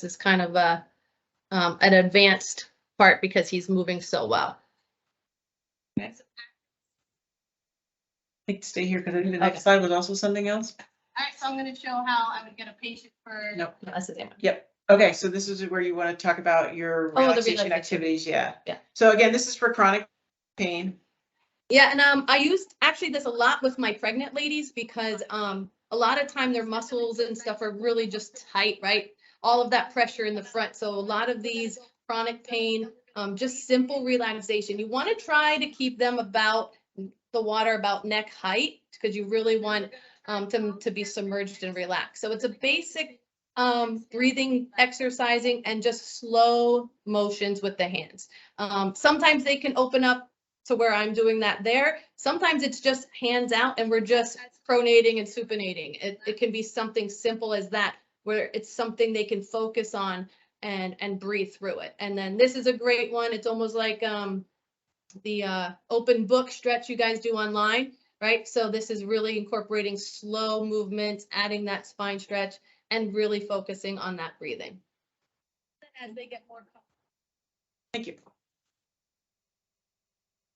is kind of an advanced part because he's moving so well. Okay. I think stay here because I think the next slide was also something else. All right, so I'm gonna show how I would get a patient for. Nope. No, that's the same one. Yep. Okay, so this is where you want to talk about your Oh, the relaxation relaxation. activities. Yeah. Yeah. So again, this is for chronic pain. Yeah, and I used actually this a lot with my pregnant ladies because a lot of time their muscles and stuff are really just tight, right? All of that pressure in the front. So a lot of these chronic pain, just simple relaxation. You want to try to keep them about the water about neck height because you really want them to be submerged and relaxed. So it's a basic breathing, exercising, and just slow motions with the hands. Sometimes they can open up to where I'm doing that there. Sometimes it's just hands out and we're just pronating and supinating. It can be something simple as that, where it's something they can focus on and breathe through it. And then this is a great one. It's almost like the open book stretch you guys do online, right? So this is really incorporating slow movements, adding that spine stretch, and really focusing on that breathing. As they get more comfortable. Thank you.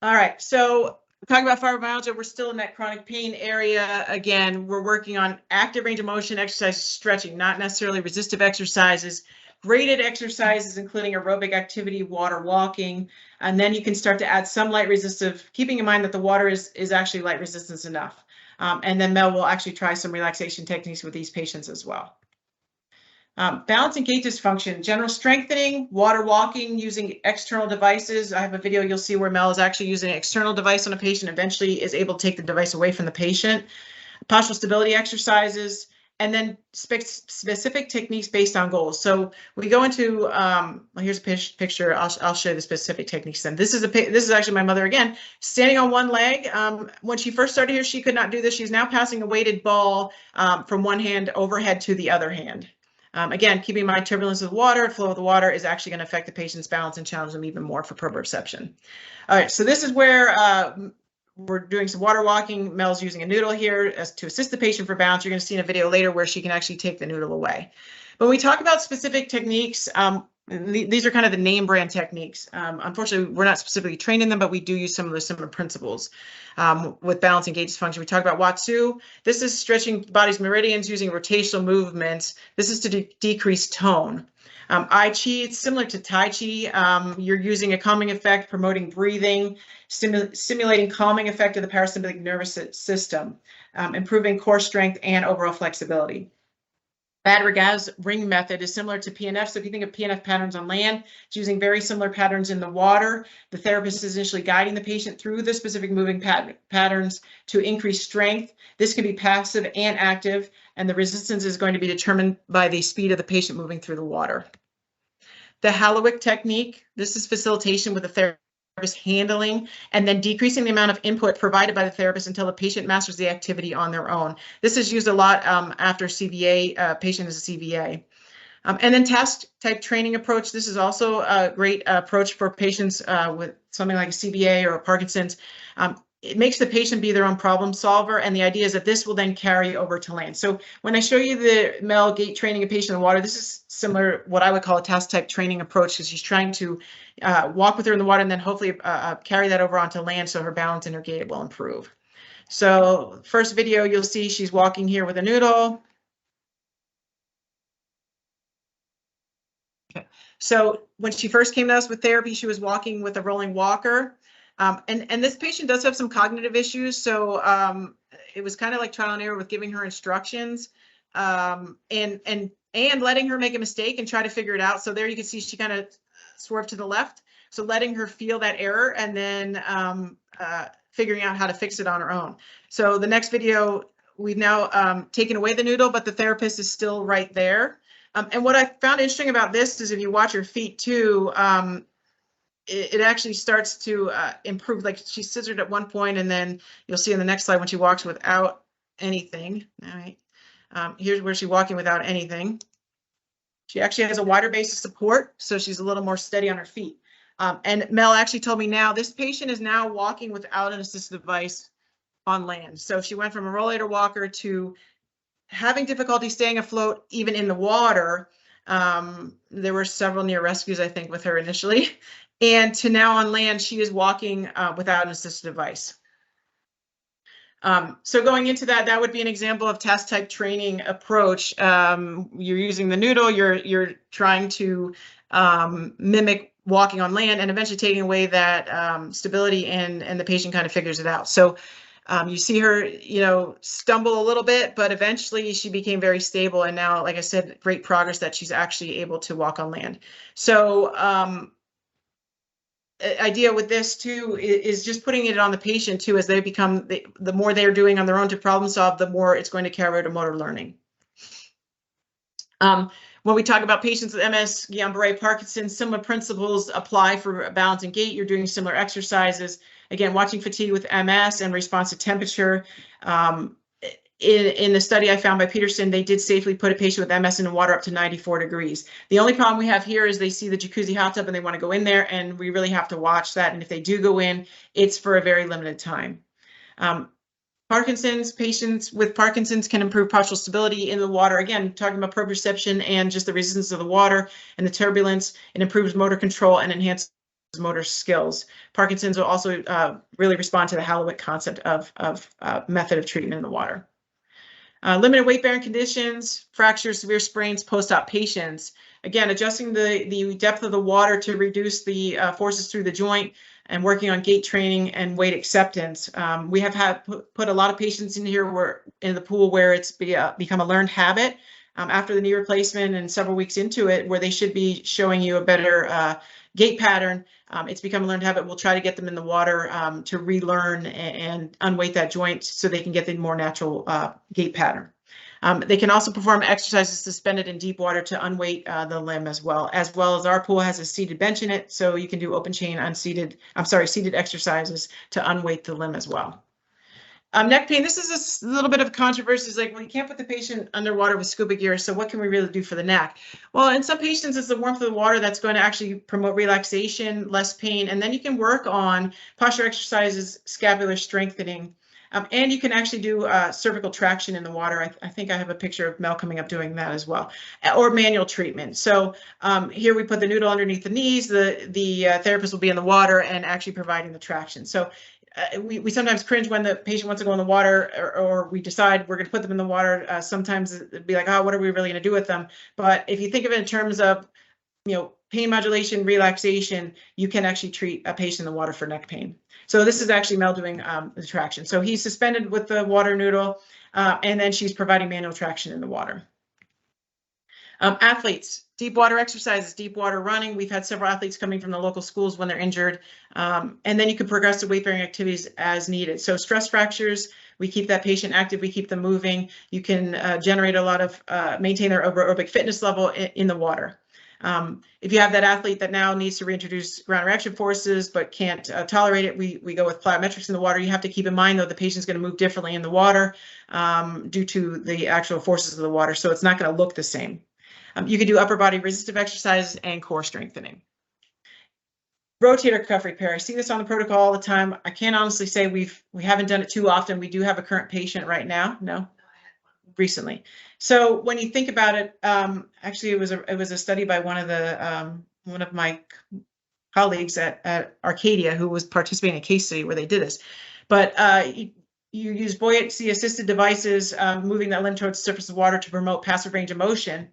All right, so talking about fibromyalgia, we're still in that chronic pain area. Again, we're working on active range of motion exercises, stretching, not necessarily resistive exercises, graded exercises, including aerobic activity, water walking, and then you can start to add some light resistive, keeping in mind that the water is actually light resistance enough. And then Mel will actually try some relaxation techniques with these patients as well. Balance and gait dysfunction, general strengthening, water walking, using external devices. I have a video you'll see where Mel is actually using an external device on a patient, eventually is able to take the device away from the patient. Postural stability exercises, and then specific techniques based on goals. So we go into, well, here's a picture. I'll show you the specific techniques then. This is actually my mother again, standing on one leg. When she first started here, she could not do this. She's now passing a weighted ball from one hand overhead to the other hand. Again, keeping in mind turbulence of water, flow of the water is actually going to affect the patient's balance and challenge them even more for proprioception. All right, so this is where we're doing some water walking. Mel's using a noodle here to assist the patient for balance. You're going to see in a video later where she can actually take the noodle away. When we talk about specific techniques, these are kind of the name brand techniques. Unfortunately, we're not specifically trained in them, but we do use some of the similar principles with balance and gait dysfunction. We talk about Watsu. This is stretching the body's meridians using rotational movements. This is to decrease tone. I Chi, it's similar to Tai Chi. You're using a calming effect, promoting breathing, stimulating calming effect of the parasympathetic nervous system, improving core strength and overall flexibility. Badrigaz ring method is similar to PNF. So if you think of PNF patterns on land, it's using very similar patterns in the water. The therapist is initially guiding the patient through the specific moving patterns to increase strength. This can be passive and active, and the resistance is going to be determined by the speed of the patient moving through the water. The Halowick technique, this is facilitation with the therapist handling and then decreasing the amount of input provided by the therapist until the patient masters the activity on their own. This is used a lot after CVA, patient is a CVA. And then task type training approach. This is also a great approach for patients with something like a CVA or a Parkinson's. It makes the patient be their own problem solver, and the idea is that this will then carry over to land. So when I show you the Mel gait training a patient in the water, this is similar, what I would call a task type training approach, because she's trying to walk with her in the water and then hopefully carry that over onto land so her balance and her gait will improve. So first video, you'll see she's walking here with a noodle. Okay. So when she first came to us with therapy, she was walking with a rolling walker. And this patient does have some cognitive issues, so it was kind of like trial and error with giving her instructions and letting her make a mistake and try to figure it out. So there you can see she kind of swerved to the left. So letting her feel that error and then figuring out how to fix it on her own. So the next video, we've now taken away the noodle, but the therapist is still right there. And what I found interesting about this is if you watch her feet too, it actually starts to improve. Like she scissored at one point, and then you'll see in the next slide when she walks without anything. All right, here's where she's walking without anything. She actually has a wider base of support, so she's a little more steady on her feet. And Mel actually told me now this patient is now walking without an assistive device on land. So she went from a rollator walker to having difficulty staying afloat even in the water. There were several near rescues, I think, with her initially. And to now on land, she is walking without an assistive device. So going into that, that would be an example of task type training approach. You're using the noodle, you're trying to mimic walking on land and eventually taking away that stability, and the patient kind of figures it out. So you see her, stumble a little bit, but eventually she became very stable. And now, like I said, great progress that she's actually able to walk on land. So idea with this too is just putting it on the patient too, as they become, the more they're doing on their own to problem solve, the more it's going to carry to motor learning. When we talk about patients with MS, Guillain-Barré, Parkinson, similar principles apply for balance and gait. You're doing similar exercises. Again, watching fatigue with MS and response to temperature. In the study I found by Peterson, they did safely put a patient with MS in the water up to 94 degrees. The only problem we have here is they see the jacuzzi hot tub and they want to go in there, and we really have to watch that. And if they do go in, it's for a very limited time. Parkinson's, patients with Parkinson's can improve postural stability in the water. Again, talking about proprioception and just the resistance of the water and the turbulence. It improves motor control and enhances motor skills. Parkinson's will also really respond to the Halloween concept of method of treatment in the water. Limited weight bearing conditions, fractures, severe sprains, post-op patients. Again, adjusting the depth of the water to reduce the forces through the joint, and working on gait training and weight acceptance. We have put a lot of patients in here in the pool where it's become a learned habit after the knee replacement and several weeks into it, where they should be showing you a better gait pattern. It's become a learned habit. We'll try to get them in the water to relearn and unweight that joint so they can get the more natural gait pattern. They can also perform exercises suspended in deep water to unweight the limb as well as our pool has a seated bench in it, so you can do open chain seated exercises to unweight the limb as well. Neck pain, this is a little bit of controversy. It's like, well, you can't put the patient underwater with scuba gear, so what can we really do for the neck? Well, in some patients, it's the warmth of the water that's going to actually promote relaxation, less pain, and then you can work on posture exercises, scapular strengthening. And you can actually do cervical traction in the water. I think I have a picture of Mel coming up doing that as well, or manual treatment. So here we put the noodle underneath the knees. The therapist will be in the water and actually providing the traction. So we sometimes cringe when the patient wants to go in the water, or we decide we're going to put them in the water. Sometimes it'd be like, oh, what are we really going to do with them? But if you think of it in terms of, pain modulation, relaxation, you can actually treat a patient in the water for neck pain. So this is actually Mel doing the traction. So he's suspended with the water noodle, and then she's providing manual traction in the water. Athletes, deep water exercises, deep water running. We've had several athletes coming from the local schools when they're injured. And then you can progress to weight bearing activities as needed. So stress fractures, we keep that patient active, we keep them moving. You can generate a lot of, maintain their aerobic fitness level in the water. If you have that athlete that now needs to reintroduce ground reaction forces but can't tolerate it, we go with plyometrics in the water. You have to keep in mind, though, the patient's going to move differently in the water due to the actual forces of the water, so it's not going to look the same. You can do upper body resistive exercises and core strengthening. Rotator cuff repair. I see this on the protocol all the time. I can't honestly say we haven't done it too often. We do have a current patient right now. No. Recently. So when you think about it, actually it was a study by one of my colleagues at Arcadia who was participating in a case study where they did this. But you use buoyancy assisted devices moving that limb towards the surface of water to promote passive range of motion,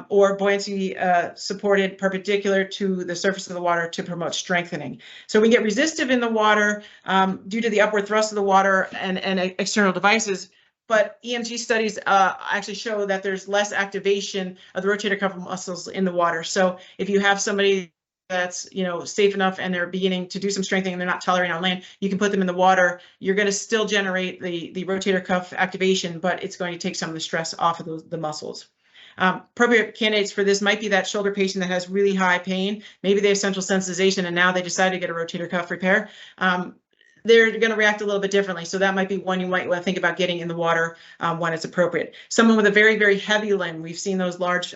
or buoyancy supported perpendicular to the surface of the water to promote strengthening. So we get resistive in the water due to the upward thrust of the water and external devices. But EMG studies actually show that there's less activation of the rotator cuff muscles in the water. So if you have somebody that's safe enough and they're beginning to do some strengthening and they're not tolerating on land, you can put them in the water. You're going to still generate the rotator cuff activation, but it's going to take some of the stress off of the muscles. Appropriate candidates for this might be that shoulder patient that has really high pain. Maybe they have central sensitization and now they decide to get a rotator cuff repair. They're going to react a little bit differently. So that might be one you might want to think about getting in the water when it's appropriate. Someone with a very, very heavy limb, we've seen those large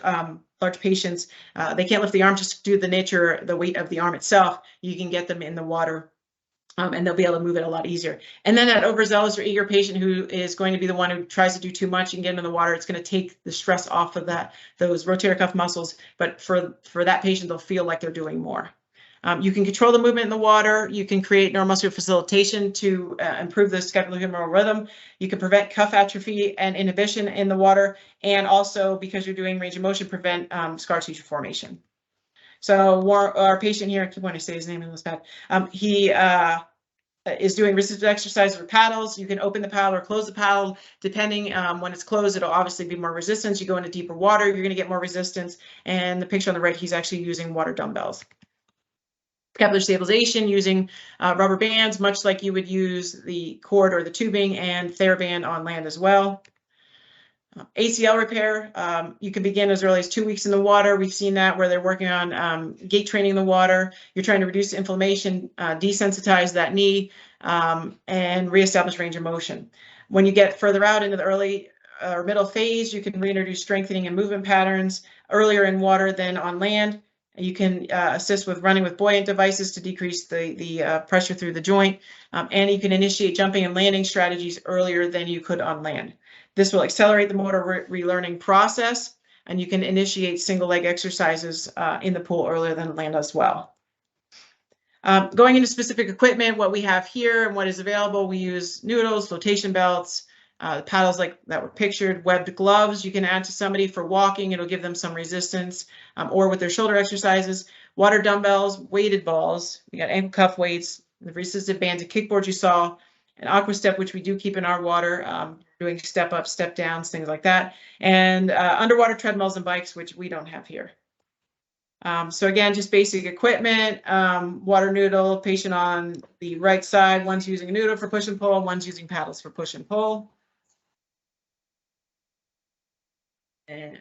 patients, they can't lift the arm just due to the weight of the arm itself. You can get them in the water and they'll be able to move it a lot easier. And then that overzealous or eager patient who is going to be the one who tries to do too much, you can get them in the water. It's going to take the stress off of those rotator cuff muscles. But for that patient, they'll feel like they're doing more. You can control the movement in the water. You can create neuromuscular facilitation to improve the scapulohumeral rhythm. You can prevent cuff atrophy and inhibition in the water, and also, because you're doing range of motion, prevent scar tissue formation. So our patient here, I keep wanting to say his name in this pad. He is doing resistive exercise with paddles. You can open the paddle or close the paddle. Depending when it's closed, it'll obviously be more resistance. You go into deeper water, you're going to get more resistance. And the picture on the right, he's actually using water dumbbells. Scapular stabilization using rubber bands, much like you would use the cord or the tubing, and TheraBand on land as well. ACL repair, you can begin as early as 2 weeks in the water. We've seen that where they're working on gait training in the water. You're trying to reduce inflammation, desensitize that knee, and reestablish range of motion. When you get further out into the early or middle phase, you can reintroduce strengthening and movement patterns earlier in water than on land. You can assist with running with buoyant devices to decrease the pressure through the joint, and you can initiate jumping and landing strategies earlier than you could on land. This will accelerate the motor relearning process, and you can initiate single leg exercises in the pool earlier than land as well. Going into specific equipment, what we have here and what is available, we use noodles, flotation belts, paddles like that were pictured, webbed gloves you can add to somebody for walking. It'll give them some resistance, or with their shoulder exercises, water dumbbells, weighted balls. We got ankle cuff weights, the resistive bands and kickboards you saw, an aqua step, which we do keep in our water, doing step ups, step downs, things like that, and underwater treadmills and bikes, which we don't have here. So again, just basic equipment, water noodle, patient on the right side, one's using a noodle for push and pull, one's using paddles for push and pull. And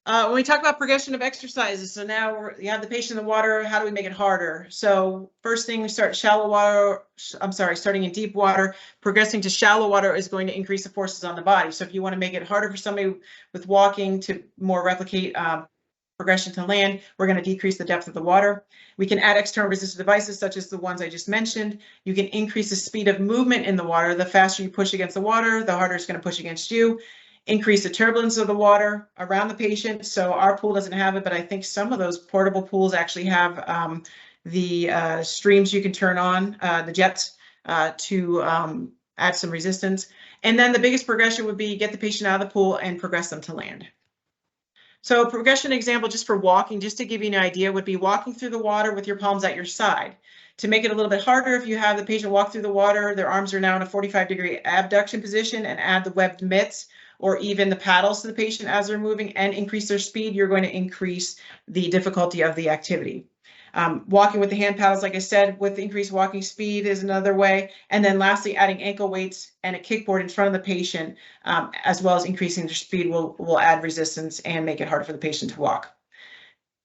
when we talk about progression of exercises, so now you have the patient in the water, how do we make it harder? So first thing, we start shallow water, starting in deep water. Progressing to shallow water is going to increase the forces on the body. So if you want to make it harder for somebody with walking to more replicate progression to land, we're going to decrease the depth of the water. We can add external resistive devices such as the ones I just mentioned. You can increase the speed of movement in the water. The faster you push against the water, the harder it's going to push against you. Increase the turbulence of the water around the patient. So our pool doesn't have it, but I think some of those portable pools actually have the streams you can turn on, the jets, to add some resistance. And then the biggest progression would be get the patient out of the pool and progress them to land. So progression example just for walking, just to give you an idea, would be walking through the water with your palms at your side. To make it a little bit harder, if you have the patient walk through the water, their arms are now in a 45-degree abduction position, and add the webbed mitts or even the paddles to the patient as they're moving and increase their speed, you're going to increase the difficulty of the activity. Walking with the hand paddles, like I said, with increased walking speed is another way. And then lastly, adding ankle weights and a kickboard in front of the patient, as well as increasing their speed will add resistance and make it harder for the patient to walk.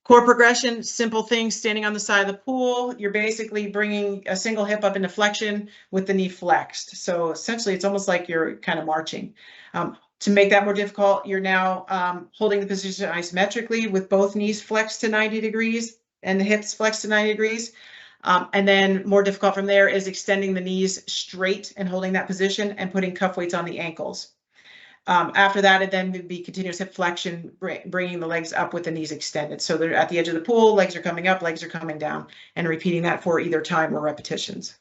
Core progression, simple things, standing on the side of the pool. You're basically bringing a single hip up into flexion with the knee flexed. So essentially, it's almost like you're kind of marching. To make that more difficult, you're now holding the position isometrically with both knees flexed to 90 degrees and the hips flexed to 90 degrees. And then more difficult from there is extending the knees straight and holding that position and putting cuff weights on the ankles. After that, it then would be continuous hip flexion, bringing the legs up with the knees extended. So they're at the edge of the pool, legs are coming up, legs are coming down, and repeating that for either time or repetitions.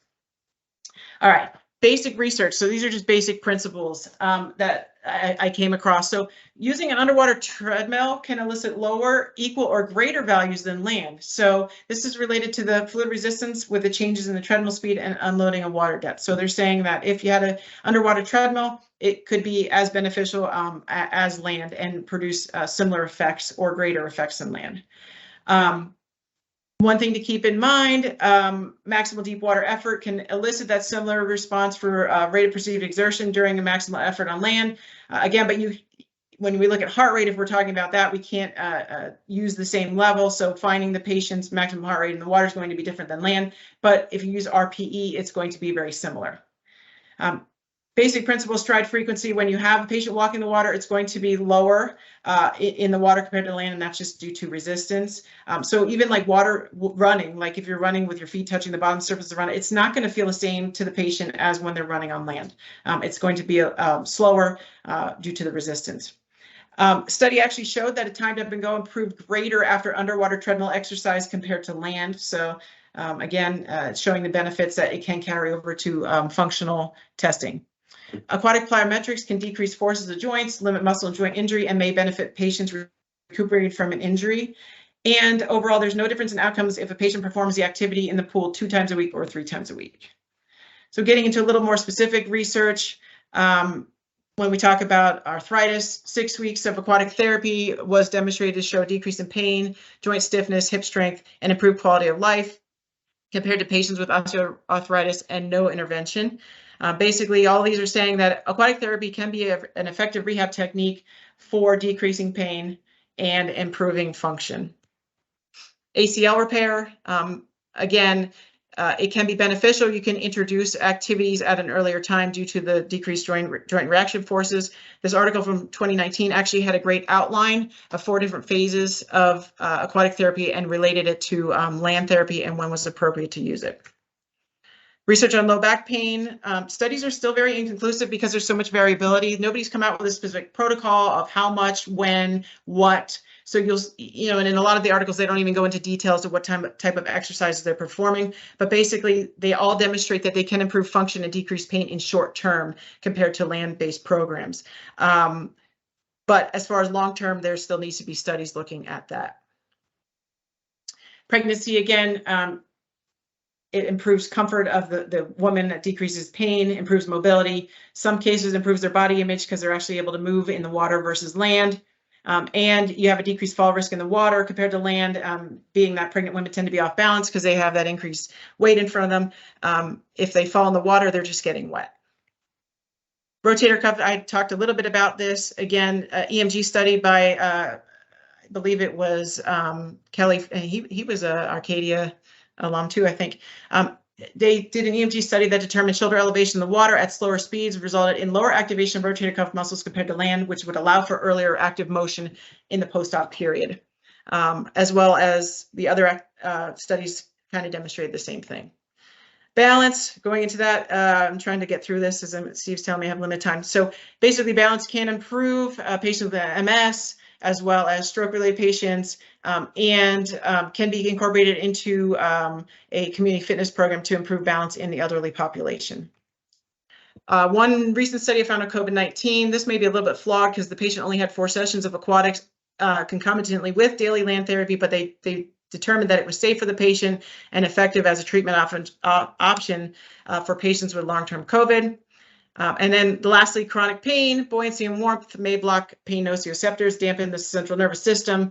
All right, basic research. So these are just basic principles that I came across. So using an underwater treadmill can elicit lower, equal, or greater values than land. So this is related to the fluid resistance with the changes in the treadmill speed and unloading of water depth. So they're saying that if you had an underwater treadmill, it could be as beneficial as land and produce similar effects or greater effects than land. One thing to keep in mind, maximal deep water effort can elicit that similar response for rate of perceived exertion during a maximal effort on land. Again, but when we look at heart rate, if we're talking about that, we can't use the same level. So finding the patient's maximum heart rate in the water is going to be different than land. But if you use RPE, it's going to be very similar. Basic principle, stride frequency. When you have a patient walking the water, it's going to be lower in the water compared to land, and that's just due to resistance. So even like water running, like if you're running with your feet touching the bottom surface of the run, it's not going to feel the same to the patient as when they're running on land. It's going to be slower due to the resistance. Study actually showed that a timed up and go improved greater after underwater treadmill exercise compared to land. So again, showing the benefits that it can carry over to functional testing. Aquatic plyometrics can decrease forces of joints, limit muscle and joint injury, and may benefit patients recuperating from an injury. And overall, there's no difference in outcomes if a patient performs the activity in the pool 2 times a week or 3 times a week. So getting into a little more specific research, when we talk about arthritis, 6 weeks of aquatic therapy was demonstrated to show a decrease in pain, joint stiffness, hip strength, and improved quality of life compared to patients with osteoarthritis and no intervention. Basically, all these are saying that aquatic therapy can be an effective rehab technique for decreasing pain and improving function. ACL repair, again, it can be beneficial. You can introduce activities at an earlier time due to the decreased joint reaction forces. This article from 2019 actually had a great outline of 4 different phases of aquatic therapy and related it to land therapy and when was appropriate to use it. Research on low back pain. Studies are still very inconclusive because there's so much variability. Nobody's come out with a specific protocol of how much, when, what. So and in a lot of the articles, they don't even go into details of what type of exercises they're performing, but basically they all demonstrate that they can improve function and decrease pain in short term compared to land-based programs. But as far as long term, there still needs to be studies looking at that. Pregnancy, again, it improves comfort of the woman, that decreases pain, improves mobility. Some cases improves their body image because they're actually able to move in the water versus land. And you have a decreased fall risk in the water compared to land, being that pregnant women tend to be off balance because they have that increased weight in front of them. If they fall in the water, they're just getting wet. Rotator cuff, I talked a little bit about this. Again, EMG study by, I believe it was Kelly, he was a Arcadia alum too, I think. They did an EMG study that determined shoulder elevation in the water at slower speeds resulted in lower activation of rotator cuff muscles compared to land, which would allow for earlier active motion in the post-op period, as well as the other studies kind of demonstrated the same thing. Balance, going into that, I'm trying to get through this as Steve's telling me I have limited time. So basically balance can improve patients with MS, as well as stroke-related patients, and can be incorporated into a community fitness program to improve balance in the elderly population. One recent study I found on COVID-19, this may be a little bit flawed because the patient only had 4 sessions of aquatics concomitantly with daily land therapy, but they determined that it was safe for the patient and effective as a treatment option for patients with long-term COVID. And then lastly, chronic pain, buoyancy and warmth may block pain nociceptors, dampen the central nervous system.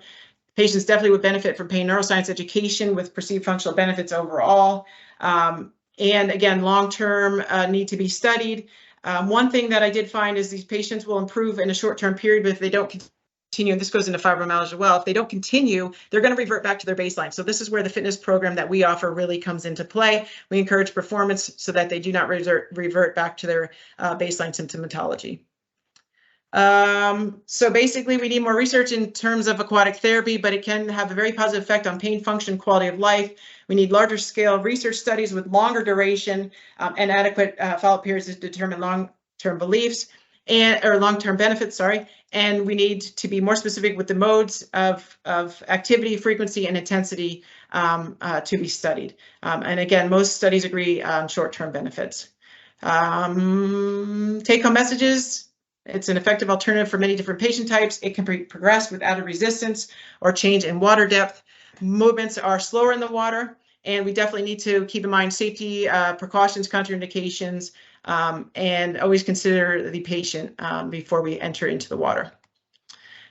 Patients definitely would benefit from pain neuroscience education with perceived functional benefits overall. And again, long-term need to be studied. One thing that I did find is these patients will improve in a short-term period, but if they don't continue, and this goes into fibromyalgia as well, if they don't continue, they're going to revert back to their baseline. So this is where the fitness program that we offer really comes into play. We encourage performance so that they do not revert back to their baseline symptomatology. So basically we need more research in terms of aquatic therapy, but it can have a very positive effect on pain, function, quality of life. We need larger scale research studies with longer duration and adequate follow-up periods to determine long-term beliefs or long-term benefits, sorry. And we need to be more specific with the modes of activity, frequency, and intensity to be studied. And again, most studies agree on short-term benefits. Take-home messages. It's an effective alternative for many different patient types. It can progress without a resistance or change in water depth. Movements are slower in the water, and we definitely need to keep in mind safety precautions, contraindications, and always consider the patient before we enter into the water.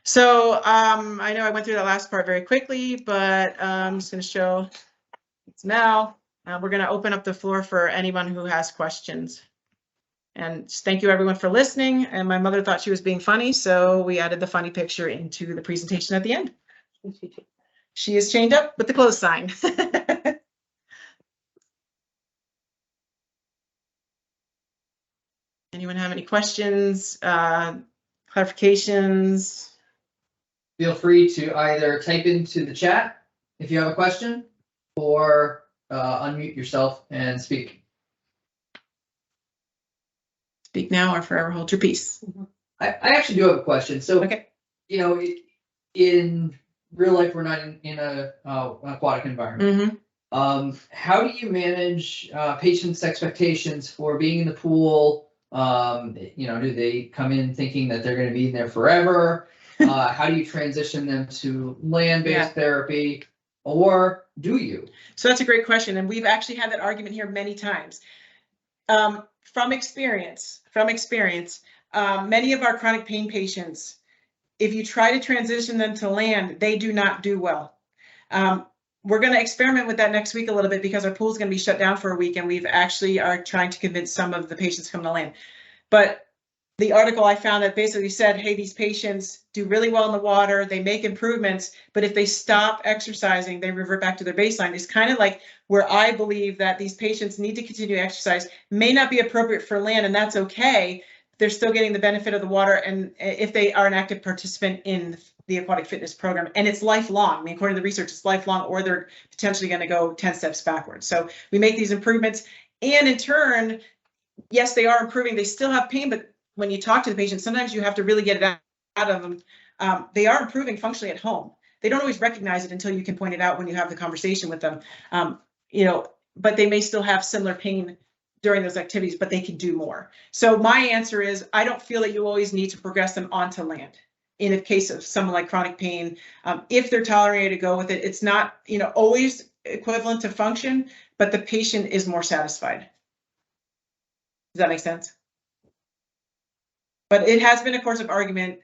So I know I went through that last part very quickly, but I'm just going to show it's now. We're going to open up the floor for anyone who has questions. And thank you everyone for listening. And my mother thought she was being funny, so we added the funny picture into the presentation at the end. She is chained up with the close sign. Anyone have any questions, clarifications? Feel free to either type into the chat if you have a question or unmute yourself and speak. Speak now or forever hold your peace. I actually do have a question. So okay. you know, in real life, we're not in a aquatic environment. How do you manage patients' expectations for being in the pool? You know, do they come in thinking that they're going to be in there forever? How do you transition them to land-based therapy, or do you? So that's a great question, and we've actually had that argument here many times. From experience, many of our chronic pain patients, if you try to transition them to land, they do not do well. We're going to experiment with that next week a little bit because our pool is going to be shut down for a week, and we've actually are trying to convince some of the patients to come to land. But the article I found that basically said, hey, these patients do really well in the water, they make improvements, but if they stop exercising, they revert back to their baseline. It's kind of like where I believe that these patients need to continue to exercise, may not be appropriate for land, and that's okay. They're still getting the benefit of the water, and if they are an active participant in the aquatic fitness program, and it's lifelong. I mean, according to the research, it's lifelong, or they're potentially going to go 10 steps backwards. So we make these improvements, and in turn, yes, they are improving. They still have pain, but when you talk to the patient, sometimes you have to really get it out of them. They are improving functionally at home. They don't always recognize it until you can point it out when you have the conversation with them. You know, but they may still have similar pain during those activities, but they can do more. So my answer is, I don't feel that you always need to progress them onto land. In a case of someone like chronic pain, if they're tolerated to go with it, it's not, you know, always equivalent to function, but the patient is more satisfied. Does that make sense? But it has been a course of argument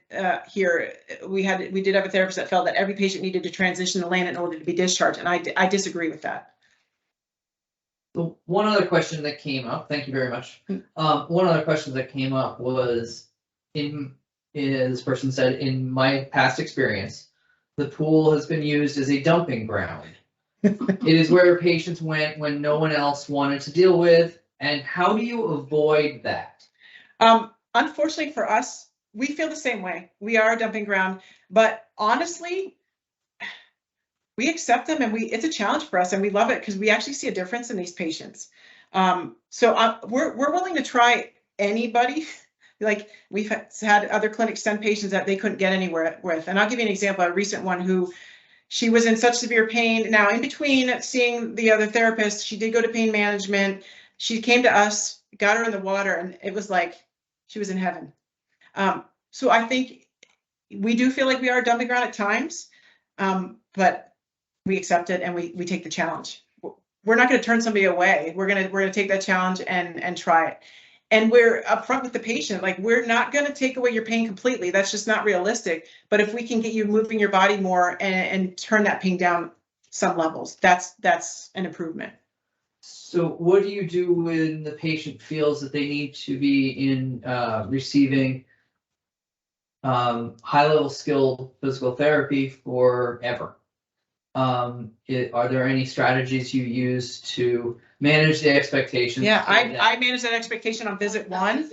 here. We did have a therapist that felt that every patient needed to transition to land in order to be discharged, and I disagree with that. So one other question that came up, thank you very much. One other question that came up was, this person said, in my past experience, the pool has been used as a dumping ground. It is where patients went when no one else wanted to deal with. And how do you avoid that? Unfortunately for us, we feel the same way. We are a dumping ground, but honestly, we accept them, and it's a challenge for us, and we love it because we actually see a difference in these patients. So we're willing to try anybody. Like, we've had other clinics send patients that they couldn't get anywhere with. And I'll give you an example, a recent one who, she was in such severe pain. Now, in between seeing the other therapist, she did go to pain management. She came to us, got her in the water, and it was like she was in heaven. So I think we do feel like we are a dumping ground at times, but we accept it, and we take the challenge. We're not going to turn somebody away. We're going to take that challenge and try it. And we're upfront with the patient. Like, we're not going to take away your pain completely. That's just not realistic. But if we can get you moving your body more and turn that pain down some levels, that's an improvement. So what do you do when the patient feels that they need to be in receiving high-level skilled physical therapy forever? Are there any strategies you use to manage the expectations? Yeah, I manage that expectation on visit 1.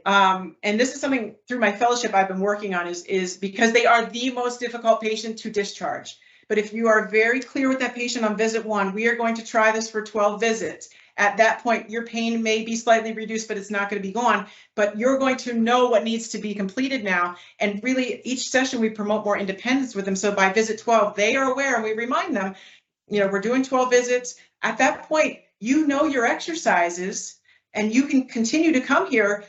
And this is something through my fellowship I've been working on, is because they are the most difficult patient to discharge. But if you are very clear with that patient on visit 1, we are going to try this for 12 visits. At that point, your pain may be slightly reduced, but it's not going to be gone. But you're going to know what needs to be completed now. And really, each session we promote more independence with them. So by visit 12, they are aware, and we remind them, you know, we're doing 12 visits. At that point, you know your exercises, and you can continue to come here.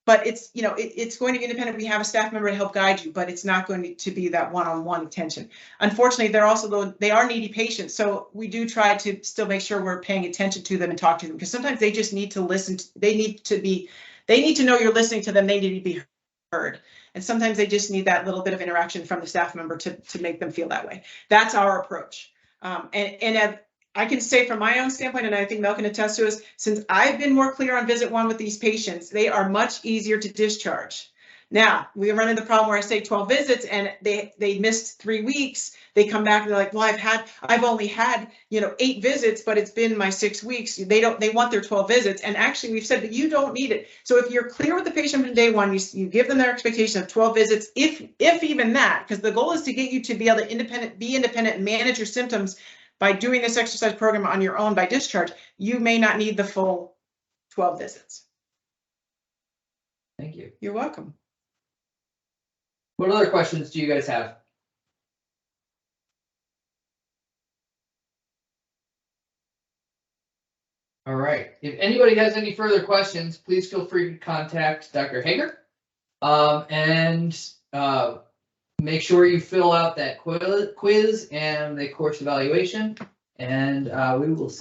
But it's, you know, it's going to be independent. We have a staff member to help guide you, but it's not going to be that one-on-one attention. Unfortunately, they are needy patients, so we do try to still make sure we're paying attention to them and talk to them, because sometimes they just need to listen. They need to know you're listening to them. They need to be heard, and sometimes they just need that little bit of interaction from the staff member to make them feel that way. That's our approach, and I can say from my own standpoint, and I think Mel can attest to this, since I've been more clear on visit 1 with these patients, they are much easier to discharge. Now, we run into the problem where I say 12 visits and they missed 3 weeks. They come back and they're like, well, I've only had, you know, 8 visits, but it's been my 6 weeks. They want their 12 visits. And actually, we've said that you don't need it. So if you're clear with the patient from day 1, you give them their expectation of 12 visits, if even that, because the goal is to get you to be able to be independent and manage your symptoms. By doing this exercise program on your own by discharge, you may not need the full 12 visits. Thank you. You're welcome. What other questions do you guys have? All right. If anybody has any further questions, please feel free to contact Dr. Hager. And make sure you fill out that quiz and the course evaluation. And we will see